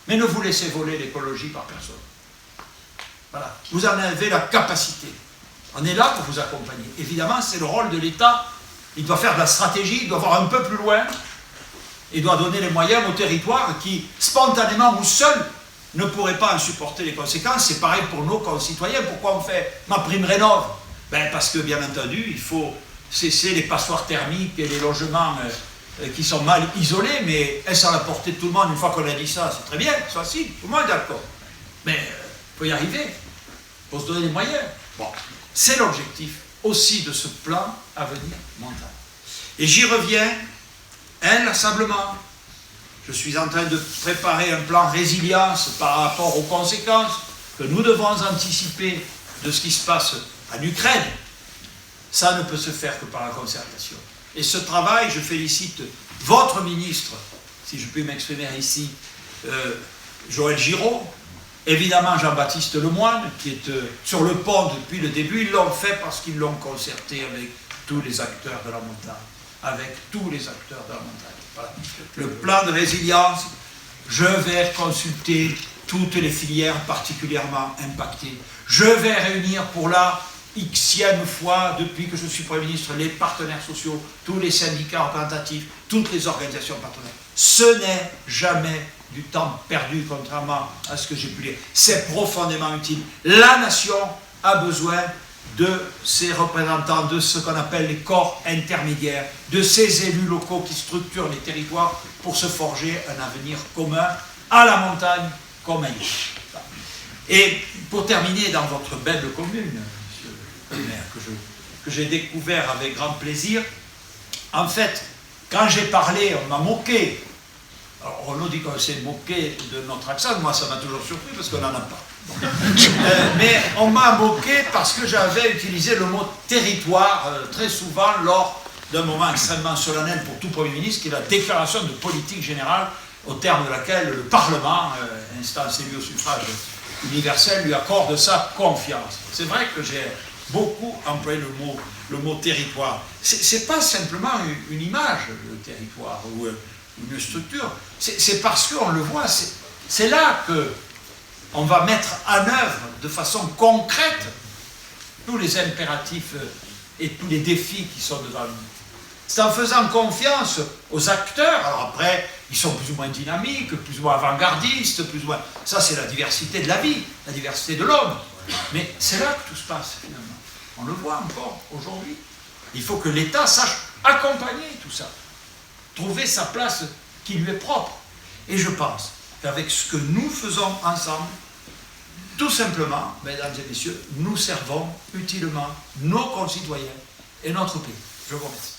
Mais ne vous laissez voler l'écologie par personne. Voilà. Vous en avez la capacité. On est là pour vous accompagner. Évidemment, c'est le rôle de l'État. Il doit faire de la stratégie, il doit voir un peu plus loin. Il doit donner les moyens aux territoires qui, spontanément ou seuls, ne pourraient pas en supporter les conséquences. C'est pareil pour nos concitoyens. Pourquoi on fait ma prime rénov'? Parce que, bien entendu, il faut cesser les passoires thermiques et les logements qui sont mal isolés, mais est-ce à la portée de tout le monde? Une fois qu'on a dit ça, c'est très bien, ça si, tout le monde est d'accord. Mais il faut y arriver, il faut se donner les moyens. Bon, c'est l'objectif aussi de ce plan Avenir Montagne. Et j'y reviens inlassablement. Je suis en train de préparer un plan résilience par rapport aux conséquences que nous devons anticiper de ce qui se passe en Ukraine. Ça ne peut se faire que par la concertation. Et ce travail, je félicite votre ministre, si je puis m'exprimer ici, Joël Giraud, évidemment Jean-Baptiste Lemoyne, qui est sur le pont depuis le début. Ils l'ont fait parce qu'ils l'ont concerté avec tous les acteurs de la montagne. Avec tous les acteurs de la montagne. Voilà. Le plan de résilience, je vais consulter toutes les filières particulièrement impactées. Je vais réunir pour la Xème fois depuis que je suis Premier ministre les partenaires sociaux, tous les syndicats représentatifs, toutes les organisations partenaires. Ce n'est jamais du temps perdu, contrairement à ce que j'ai pu lire. C'est profondément utile. La nation a besoin de ces représentants, de ce qu'on appelle les corps intermédiaires, de ces élus locaux qui structurent les territoires pour se forger un avenir commun à la montagne comme ailleurs. Et pour terminer, dans votre belle commune, monsieur le maire, que j'ai découvert avec grand plaisir, en fait, quand j'ai parlé, on m'a moqué. Alors, Renaud dit qu'on s'est moqué de notre accent, moi ça m'a toujours surpris parce qu'on n'en a pas. Mais on m'a moqué parce que j'avais utilisé le mot territoire très souvent lors d'un moment extrêmement solennel pour tout Premier ministre, qui est la déclaration de politique générale, au terme de laquelle le Parlement, instance élue au suffrage universel, lui accorde sa confiance. C'est vrai que j'ai beaucoup employé le mot territoire. C'est pas simplement une image, le territoire, ou une structure, c'est parce qu'on le voit, c'est là que on va mettre en œuvre de façon concrète tous les impératifs et tous les défis qui sont devant nous. C'est en faisant confiance aux acteurs. Alors après, ils sont plus ou moins dynamiques, plus ou moins avant-gardistes, plus ou moins... Ça, c'est la diversité de la vie, la diversité de l'homme. Mais c'est là que tout se passe, finalement. On le voit encore aujourd'hui. Il faut que l'État sache accompagner tout ça, trouver sa place qui lui est propre. Et je pense qu'avec ce que nous faisons ensemble, tout simplement, mesdames et messieurs, nous servons utilement nos concitoyens et notre pays. Je vous remercie.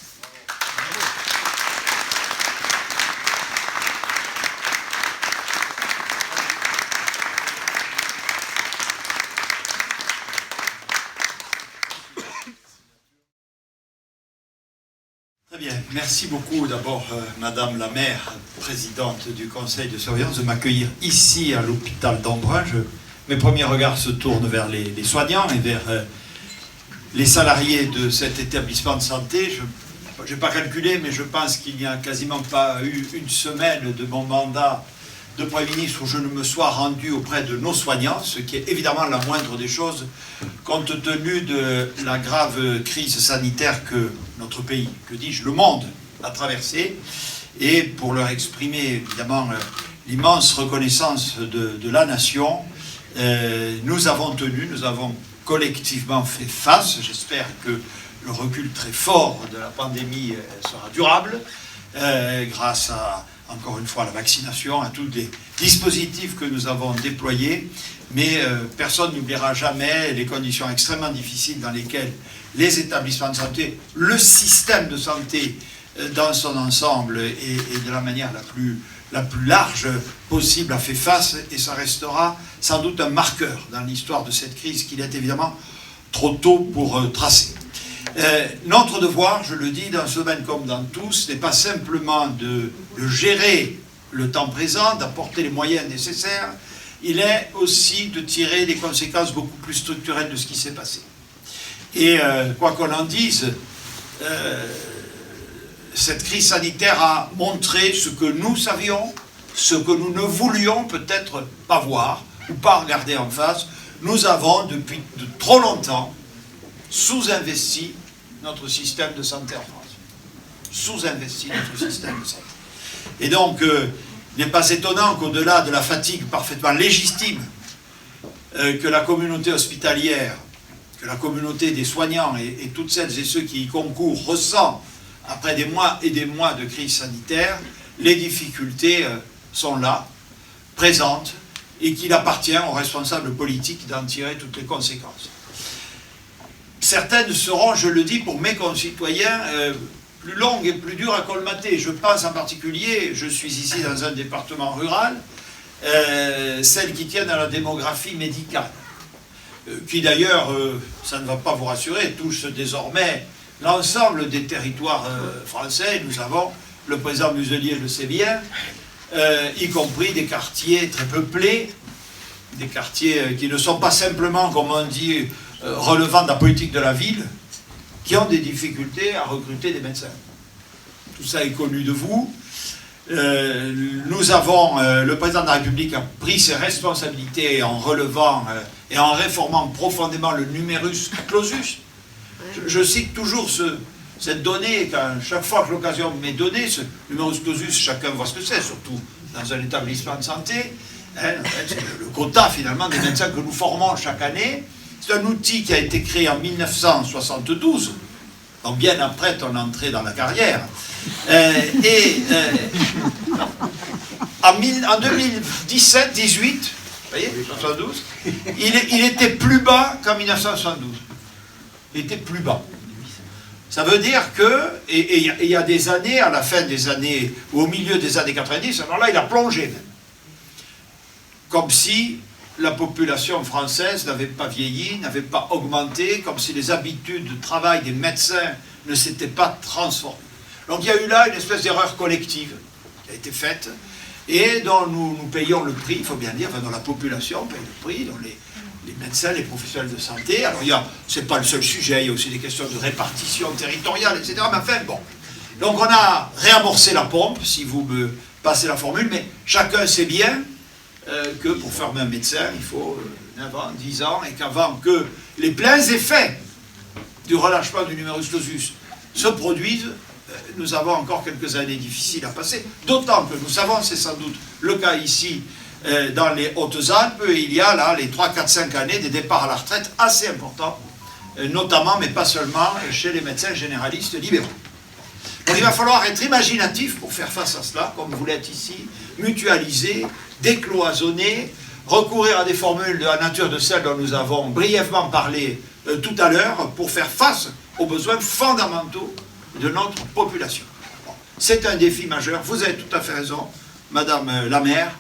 Très bien, merci beaucoup d'abord Madame la maire, présidente du conseil de surveillance, de m'accueillir ici à l'hôpital d'Embrun. Mes premiers regards se tournent vers les soignants et vers les salariés de cet établissement de santé. Je n'ai pas calculé, mais je pense qu'il n'y a quasiment pas eu une semaine de mon mandat de Premier ministre où je ne me sois rendu auprès de nos soignants, ce qui est évidemment la moindre des choses, compte tenu de la grave crise sanitaire que notre pays, que dis-je, le monde a traversée, et pour leur exprimer évidemment l'immense reconnaissance de la nation, nous avons collectivement fait face. J'espère que le recul très fort de la pandémie sera durable, grâce à, encore une fois, la vaccination, à tous les dispositifs que nous avons déployés, mais personne n'oubliera jamais les conditions extrêmement difficiles dans lesquelles les établissements de santé, le système de santé dans son ensemble et de la manière la plus large possible a fait face, et ça restera sans doute un marqueur dans l'histoire de cette crise qu'il est évidemment trop tôt pour tracer. Notre devoir, je le dis, dans ce domaine comme dans tous, n'est pas simplement de gérer le temps présent, d'apporter les moyens nécessaires, il est aussi de tirer des conséquences beaucoup plus structurelles de ce qui s'est passé. Et quoi qu'on en dise, cette crise sanitaire a montré ce que nous savions, ce que nous ne voulions peut-être pas voir ou pas regarder en face. Nous avons depuis de trop longtemps sous-investi notre système de santé en France. Sous-investi notre système de santé. Et donc, il n'est pas étonnant qu'au-delà de la fatigue parfaitement légitime que la communauté hospitalière, que la communauté des soignants et toutes celles et ceux qui y concourent ressent après des mois et des mois de crise sanitaire, les difficultés sont là, présentes, et qu'il appartient aux responsables politiques d'en tirer toutes les conséquences. Certaines seront, je le dis, pour mes concitoyens, plus longues et plus dures à colmater. Je pense en particulier, je suis ici dans un département rural, celles qui tiennent à la démographie médicale, qui d'ailleurs, ça ne va pas vous rassurer, touche désormais l'ensemble des territoires français. Nous avons, le président Muselier le sait bien, y compris des quartiers très peuplés, des quartiers qui ne sont pas simplement, comme on dit, relevant de la politique de la ville, qui ont des difficultés à recruter des médecins. Tout ça est connu de vous. Nous avons, le président de la République a pris ses responsabilités en relevant et en réformant profondément le numerus clausus. Je cite toujours cette donnée, chaque fois que l'occasion m'est donnée, ce numerus clausus, chacun voit ce que c'est, surtout dans un établissement de santé. C'est le quota finalement des médecins que nous formons chaque année. C'est un outil qui a été créé en 1972, donc bien après ton entrée dans la carrière. En 2017-18, vous voyez, 72, il était plus bas qu'en 1972. Il était plus bas. Ça veut dire que, et il y a des années, à la fin des années, ou au milieu des années 90, alors là, il a plongé même. Comme si la population française n'avait pas vieilli, n'avait pas augmenté, comme si les habitudes de travail des médecins ne s'étaient pas transformées. Donc il y a eu là une espèce d'erreur collective qui a été faite, et dont nous payons le prix, il faut bien dire, enfin, dont la population paye le prix, dont les médecins, les professionnels de santé. Alors c'est pas le seul sujet, il y a aussi des questions de répartition territoriale, etc. Mais enfin, bon. Donc on a réamorcé la pompe, si vous me passez la formule, mais chacun sait bien que pour former un médecin, il faut 9 ans, 10 ans, et qu'avant que les pleins effets du relâchement du numerus clausus se produisent, nous avons encore quelques années difficiles à passer, d'autant que nous savons, c'est sans doute le cas ici, dans les Hautes-Alpes, il y a là les 3, 4, 5 années des départs à la retraite assez importants, notamment, mais pas seulement, chez les médecins généralistes libéraux. Donc il va falloir être imaginatif pour faire face à cela, comme vous l'êtes ici, mutualiser, décloisonner, recourir à des formules de la nature de celles dont nous avons brièvement parlé tout à l'heure pour faire face aux besoins fondamentaux de notre population. Bon, c'est un défi majeur, vous avez tout à fait raison, Madame la maire,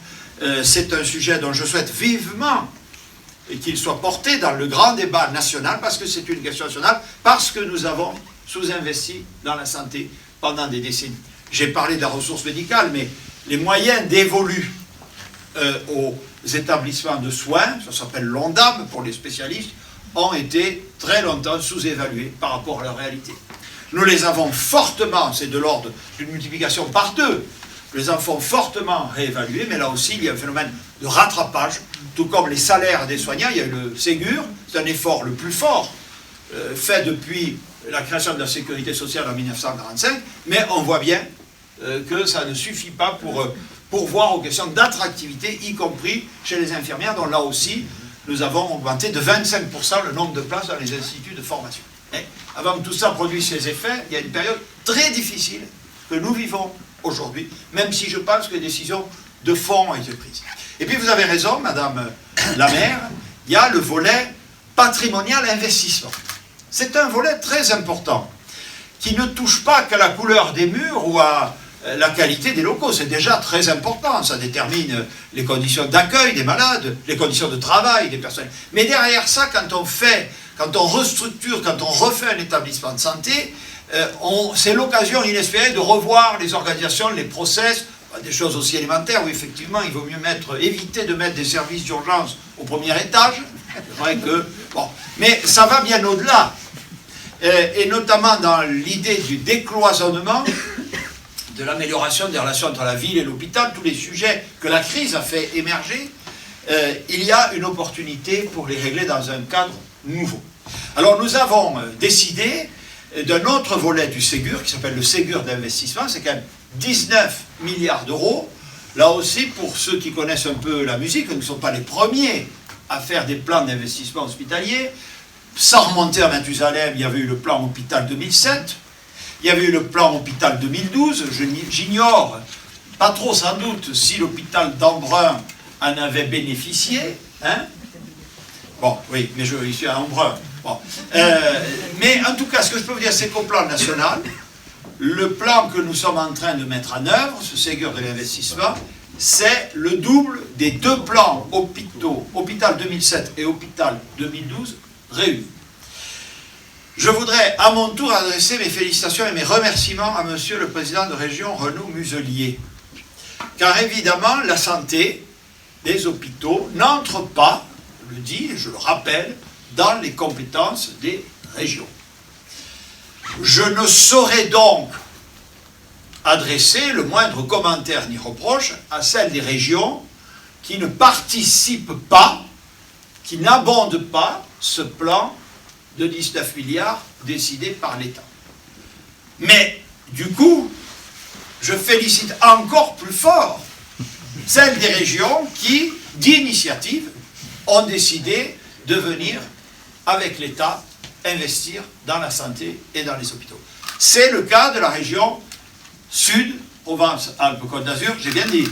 c'est un sujet dont je souhaite vivement qu'il soit porté dans le grand débat national, parce que c'est une question nationale, parce que nous avons sous-investi dans la santé pendant des décennies. J'ai parlé de la ressource médicale, mais les moyens dévolus aux établissements de soins, ça s'appelle l'ONDAM pour les spécialistes, ont été très longtemps sous-évalués par rapport à leur réalité. Nous les avons fortement, c'est de l'ordre d'une multiplication par 2, nous les avons fortement réévalués, mais là aussi il y a un phénomène de rattrapage, tout comme les salaires des soignants. Il y a eu le Ségur, c'est un effort le plus fort fait depuis la création de la sécurité sociale en 1945, mais on voit bien que ça ne suffit pas pour pourvoir aux questions d'attractivité, y compris chez les infirmières, dont là aussi nous avons augmenté de 25% le nombre de places dans les instituts de formation. Et avant que tout ça produise ses effets, il y a une période très difficile que nous vivons aujourd'hui, même si je pense que les décisions de fond ont été prises. Et puis vous avez raison, Madame la maire, il y a le volet patrimonial investissement. C'est un volet très important, qui ne touche pas qu'à la couleur des murs ou à la qualité des locaux. C'est déjà très important, ça détermine les conditions d'accueil des malades, les conditions de travail des personnes. Mais derrière ça, quand on restructure, quand on refait un établissement de santé, c'est l'occasion inespérée de revoir les organisations, les process, des choses aussi élémentaires où effectivement il vaut mieux éviter de mettre des services d'urgence au premier étage. C'est vrai que, bon, mais ça va bien au-delà. Et notamment dans l'idée du décloisonnement, de l'amélioration des relations entre la ville et l'hôpital, tous les sujets que la crise a fait émerger, il y a une opportunité pour les régler dans un cadre nouveau. Alors nous avons décidé d'un autre volet du Ségur, qui s'appelle le Ségur d'investissement, c'est quand même 19 milliards d'euros. Là aussi, pour ceux qui connaissent un peu la musique, nous ne sommes pas les premiers à faire des plans d'investissement hospitalier. Sans remonter à Mathusalem, il y avait eu le plan Hôpital 2007, il y avait eu le plan Hôpital 2012, j'ignore, pas trop sans doute, si l'hôpital d'Embrun en avait bénéficié. Hein? Bon, oui, mais je suis à Embrun. Bon. Mais en tout cas, ce que je peux vous dire, c'est qu'au plan national, le plan que nous sommes en train de mettre en œuvre, ce Ségur de l'investissement, c'est le double des 2 plans hôpitaux, Hôpital 2007 et Hôpital 2012, réunis. Je voudrais à mon tour adresser mes félicitations et mes remerciements à Monsieur le Président de Région, Renaud Muselier. Car évidemment, la santé des hôpitaux n'entre pas, je le dis et je le rappelle, dans les compétences des régions. Je ne saurais donc adresser le moindre commentaire ni reproche à celles des régions qui ne participent pas, qui n'abondent pas ce plan de 19 milliards décidé par l'État. Mais, du coup, je félicite encore plus fort celles des régions qui, d'initiative, ont décidé de venir, avec l'État, investir dans la santé et dans les hôpitaux. C'est le cas de la région Sud, Provence-Alpes-Côte d'Azur, j'ai bien dit.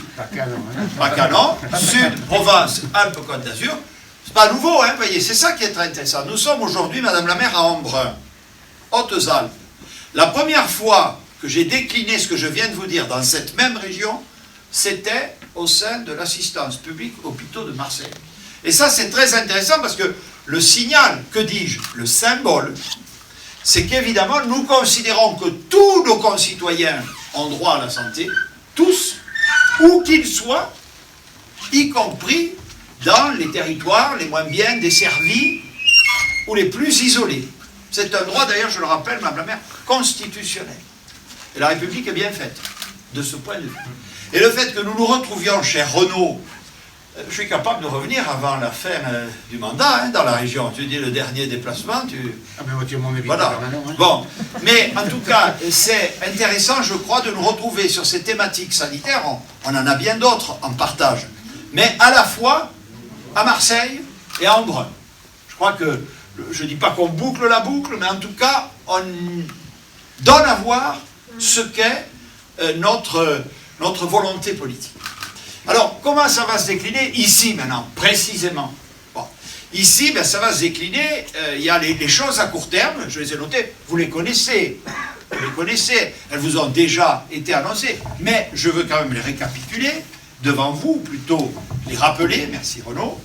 Pas canon, Sud, Provence, Alpes-Côte d'Azur. C'est pas nouveau, hein, voyez, c'est ça qui est très intéressant. Nous sommes aujourd'hui, Madame la maire, à Embrun, Hautes-Alpes. La première fois que j'ai décliné ce que je viens de vous dire dans cette même région, c'était au sein de l'assistance publique hôpitaux de Marseille. Et ça, c'est très intéressant parce que le signal, que dis-je, le symbole, c'est qu'évidemment, nous considérons que tous nos concitoyens ont droit à la santé, tous, où qu'ils soient, y compris dans les territoires les moins bien desservis ou les plus isolés. C'est un droit, d'ailleurs, je le rappelle, Madame la maire, constitutionnel. Et la République est bien faite, de ce point de vue. Et le fait que nous nous retrouvions chez Renaud je suis capable de revenir avant la fin du mandat dans la région. Tu dis le dernier déplacement, Ah ben, tu m'en voilà. Hein. Bon, mais en tout cas, c'est intéressant, je crois, de nous retrouver sur ces thématiques sanitaires. On en a bien d'autres en partage. Mais à la fois à Marseille et à Embrun. Je crois que, je ne dis pas qu'on boucle la boucle, mais en tout cas, on donne à voir ce qu'est notre volonté politique. Alors, comment ça va se décliner ici maintenant, précisément? Bon. Ici, ben, ça va se décliner, il y a les choses à court terme, je les ai notées, vous les connaissez, elles vous ont déjà été annoncées, mais je veux quand même les récapituler devant vous, plutôt les rappeler, merci Renaud.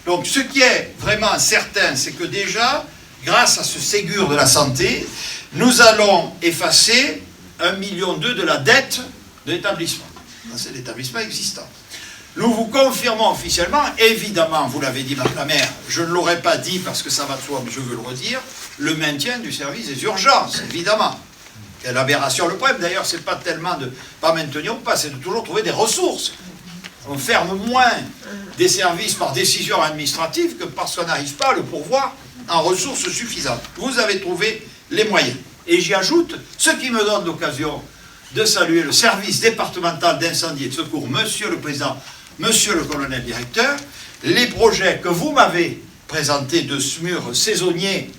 Donc, ce qui est vraiment certain, c'est que déjà, grâce à ce Ségur de la santé, nous allons effacer 1,2 million de la dette de l'établissement. C'est l'établissement existant. Nous vous confirmons officiellement, évidemment, vous l'avez dit, Madame la maire, je ne l'aurais pas dit parce que ça va de soi, mais je veux le redire, le maintien du service des urgences, évidemment. Quelle aberration. Le problème, d'ailleurs, c'est pas tellement de pas maintenir ou pas, c'est de toujours trouver des ressources. On ferme moins des services par décision administrative que parce qu'on n'arrive pas à le pourvoir en ressources suffisantes. Vous avez trouvé les moyens. Et j'y ajoute, ce qui me donne l'occasion de saluer le service départemental d'incendie et de secours, Monsieur le Président, Monsieur le Colonel Directeur, les projets que vous m'avez présentés de SMUR saisonniers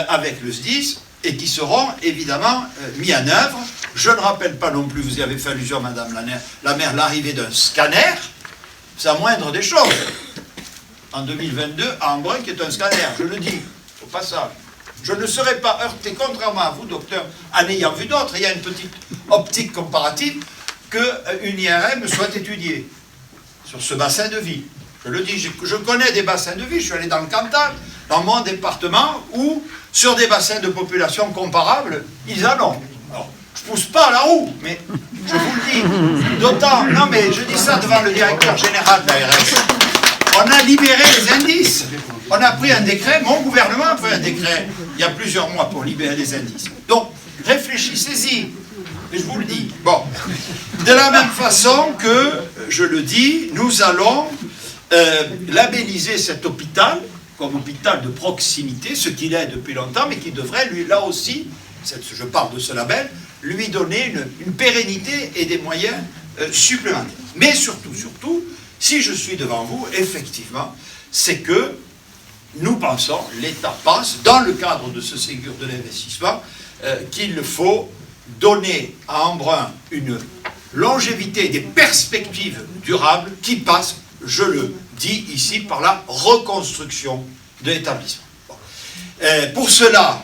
avec le SDIS et qui seront évidemment mis en œuvre. Je ne rappelle pas non plus, vous y avez fait allusion, Madame la maire, l'arrivée d'un scanner, c'est la moindre des choses. En 2022, à Embrun, qui est un scanner, je le dis au passage. Je ne serai pas heurté, contrairement à vous, docteur, en ayant vu d'autres, il y a une petite optique comparative, qu'une IRM soit étudiée sur ce bassin de vie. Je le dis, je connais des bassins de vie, je suis allé dans le Cantal, dans mon département, où, sur des bassins de population comparables, ils en ont. Alors, je ne pousse pas la roue, mais je vous le dis. D'autant, non mais je dis ça devant le directeur général de l'ARS. On a libéré les indices. On a pris un décret, mon gouvernement a pris un décret, il y a plusieurs mois pour libérer les indices. Donc, réfléchissez-y. Et je vous le dis. Bon. De la même façon que, je le dis, nous allons labelliser cet hôpital comme hôpital de proximité, ce qu'il est depuis longtemps, mais qui devrait, lui, là aussi, je parle de ce label, lui donner une pérennité et des moyens supplémentaires. Mais surtout, si je suis devant vous, effectivement, c'est que nous pensons, l'État pense, dans le cadre de ce Ségur de l'investissement, qu'il faut donner à Embrun une longévité et des perspectives durables qui passent, je le dis ici, par la reconstruction de l'établissement. Bon. Pour cela,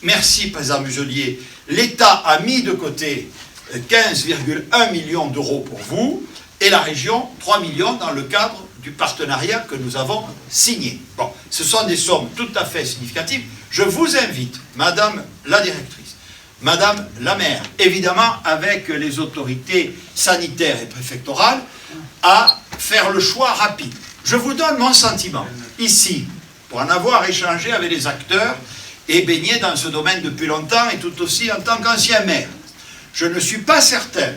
merci Président Muselier, l'État a mis de côté 15,1 millions d'euros pour vous et la région 3 millions dans le cadre du partenariat que nous avons signé. Bon, ce sont des sommes tout à fait significatives. Je vous invite, Madame la directrice, Madame la maire, évidemment avec les autorités sanitaires et préfectorales, à faire le choix rapide. Je vous donne mon sentiment, ici, pour en avoir échangé avec les acteurs et baigné dans ce domaine depuis longtemps et tout aussi en tant qu'ancien maire. Je ne suis pas certain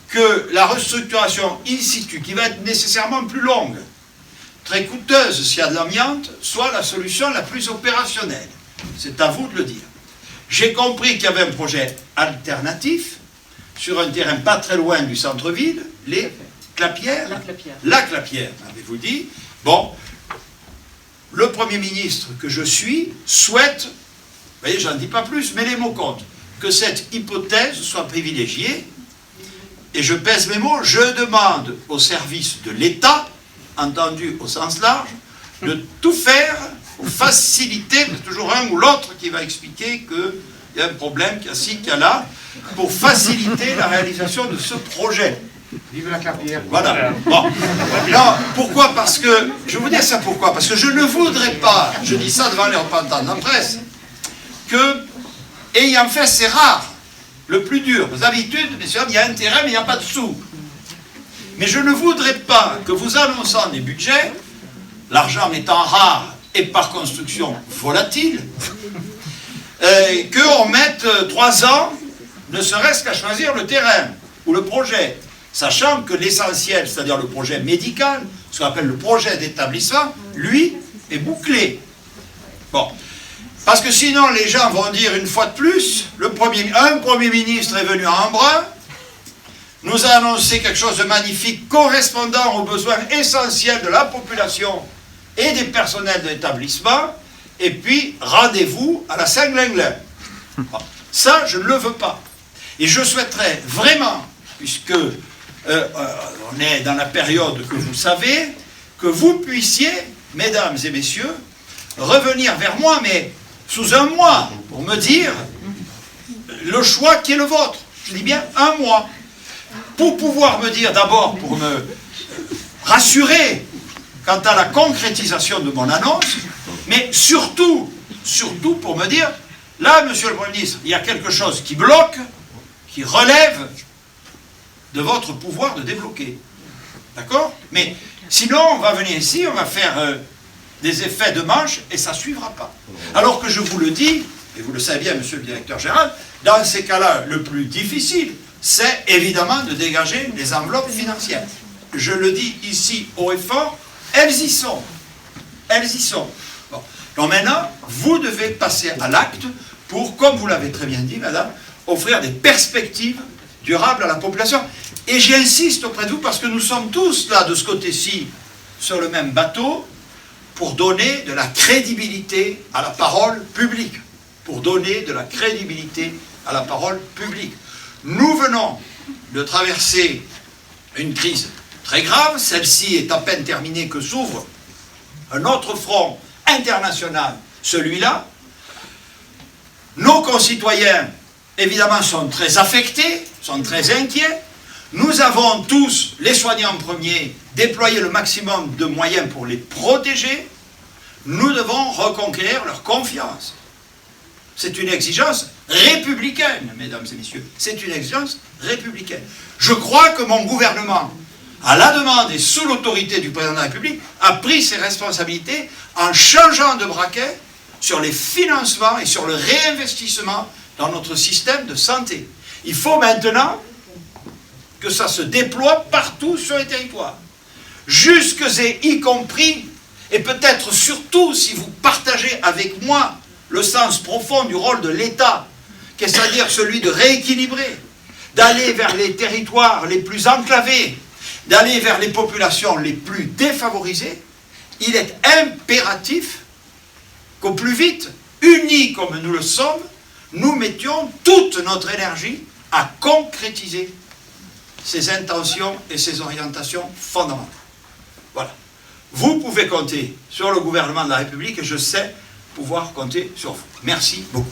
que la restructuration in situ, qui va être nécessairement plus longue, très coûteuse s'il y a de l'amiante, soit la solution la plus opérationnelle. C'est à vous de le dire. J'ai compris qu'il y avait un projet alternatif sur un terrain pas très loin du centre-ville, les Clapières. La Clapière, m'avez-vous dit. Bon, le Premier ministre que je suis souhaite, vous voyez, j'en dis pas plus, mais les mots comptent, que cette hypothèse soit privilégiée. Et je pèse mes mots, je demande au service de l'État, entendu au sens large, de tout faire pour faciliter, c'est toujours un ou l'autre qui va expliquer qu'il y a un problème, qu'il y a ci, qu'il y a là, pour faciliter la réalisation de ce projet. Vive la Clapière. Voilà. Bon. Non, pourquoi? Parce que, je vais vous dire ça pourquoi, parce que je ne voudrais pas, je dis ça devant les représentants de la presse, que, ayant fait, c'est rare, le plus dur. D'habitude, messieurs, il y a un terrain, mais il n'y a pas de sous. Mais je ne voudrais pas que vous annonçant des budgets, l'argent étant rare et par construction volatile, qu'on mette 3 ans, ne serait-ce qu'à choisir le terrain ou le projet, sachant que l'essentiel, c'est-à-dire le projet médical, ce qu'on appelle le projet d'établissement, lui, est bouclé. Bon. Parce que sinon, les gens vont dire une fois de plus, un Premier ministre est venu à Embrun, nous a annoncé quelque chose de magnifique correspondant aux besoins essentiels de la population et des personnels de l'établissement, et puis rendez-vous à la Saint-Glinglin. Bon. Ça, je ne le veux pas. Et je souhaiterais vraiment, puisque on est dans la période que vous savez, que vous puissiez, mesdames et messieurs, revenir vers moi, mais sous un mois, pour me dire le choix qui est le vôtre. Je dis bien un mois. Pour pouvoir me dire d'abord, pour me rassurer quant à la concrétisation de mon annonce, mais surtout pour me dire, là, monsieur le Premier ministre, il y a quelque chose qui bloque, qui relève de votre pouvoir de débloquer. D'accord? Mais sinon, on va venir ici, on va faire des effets de manche, et ça ne suivra pas. Alors que je vous le dis, et vous le savez bien, monsieur le directeur général, dans ces cas-là, le plus difficile, c'est évidemment de dégager les enveloppes financières. Je le dis ici haut et fort, elles y sont. Elles y sont. Bon. Donc maintenant, vous devez passer à l'acte pour, comme vous l'avez très bien dit, madame, offrir des perspectives durables à la population. Et j'insiste auprès de vous, parce que nous sommes tous là, de ce côté-ci, sur le même bateau, pour donner de la crédibilité à la parole publique. Pour donner de la crédibilité à la parole publique. Nous venons de traverser une crise très grave. Celle-ci est à peine terminée que s'ouvre un autre front international, celui-là. Nos concitoyens, évidemment, sont très affectés, sont très inquiets. Nous avons tous, les soignants premiers, déployé le maximum de moyens pour les protéger. Nous devons reconquérir leur confiance. C'est une exigence républicaine, mesdames et messieurs. C'est une exigence républicaine. Je crois que mon gouvernement, à la demande et sous l'autorité du président de la République, a pris ses responsabilités en changeant de braquet sur les financements et sur le réinvestissement dans notre système de santé. Il faut maintenant que ça se déploie partout sur les territoires. Jusque et y compris, et peut-être surtout si vous partagez avec moi le sens profond du rôle de l'État, c'est-à-dire celui de rééquilibrer, d'aller vers les territoires les plus enclavés, d'aller vers les populations les plus défavorisées, il est impératif qu'au plus vite, unis comme nous le sommes, nous mettions toute notre énergie à concrétiser ces intentions et ces orientations fondamentales. Voilà. Vous pouvez compter sur le gouvernement de la République et je sais pouvoir compter sur vous. Merci beaucoup.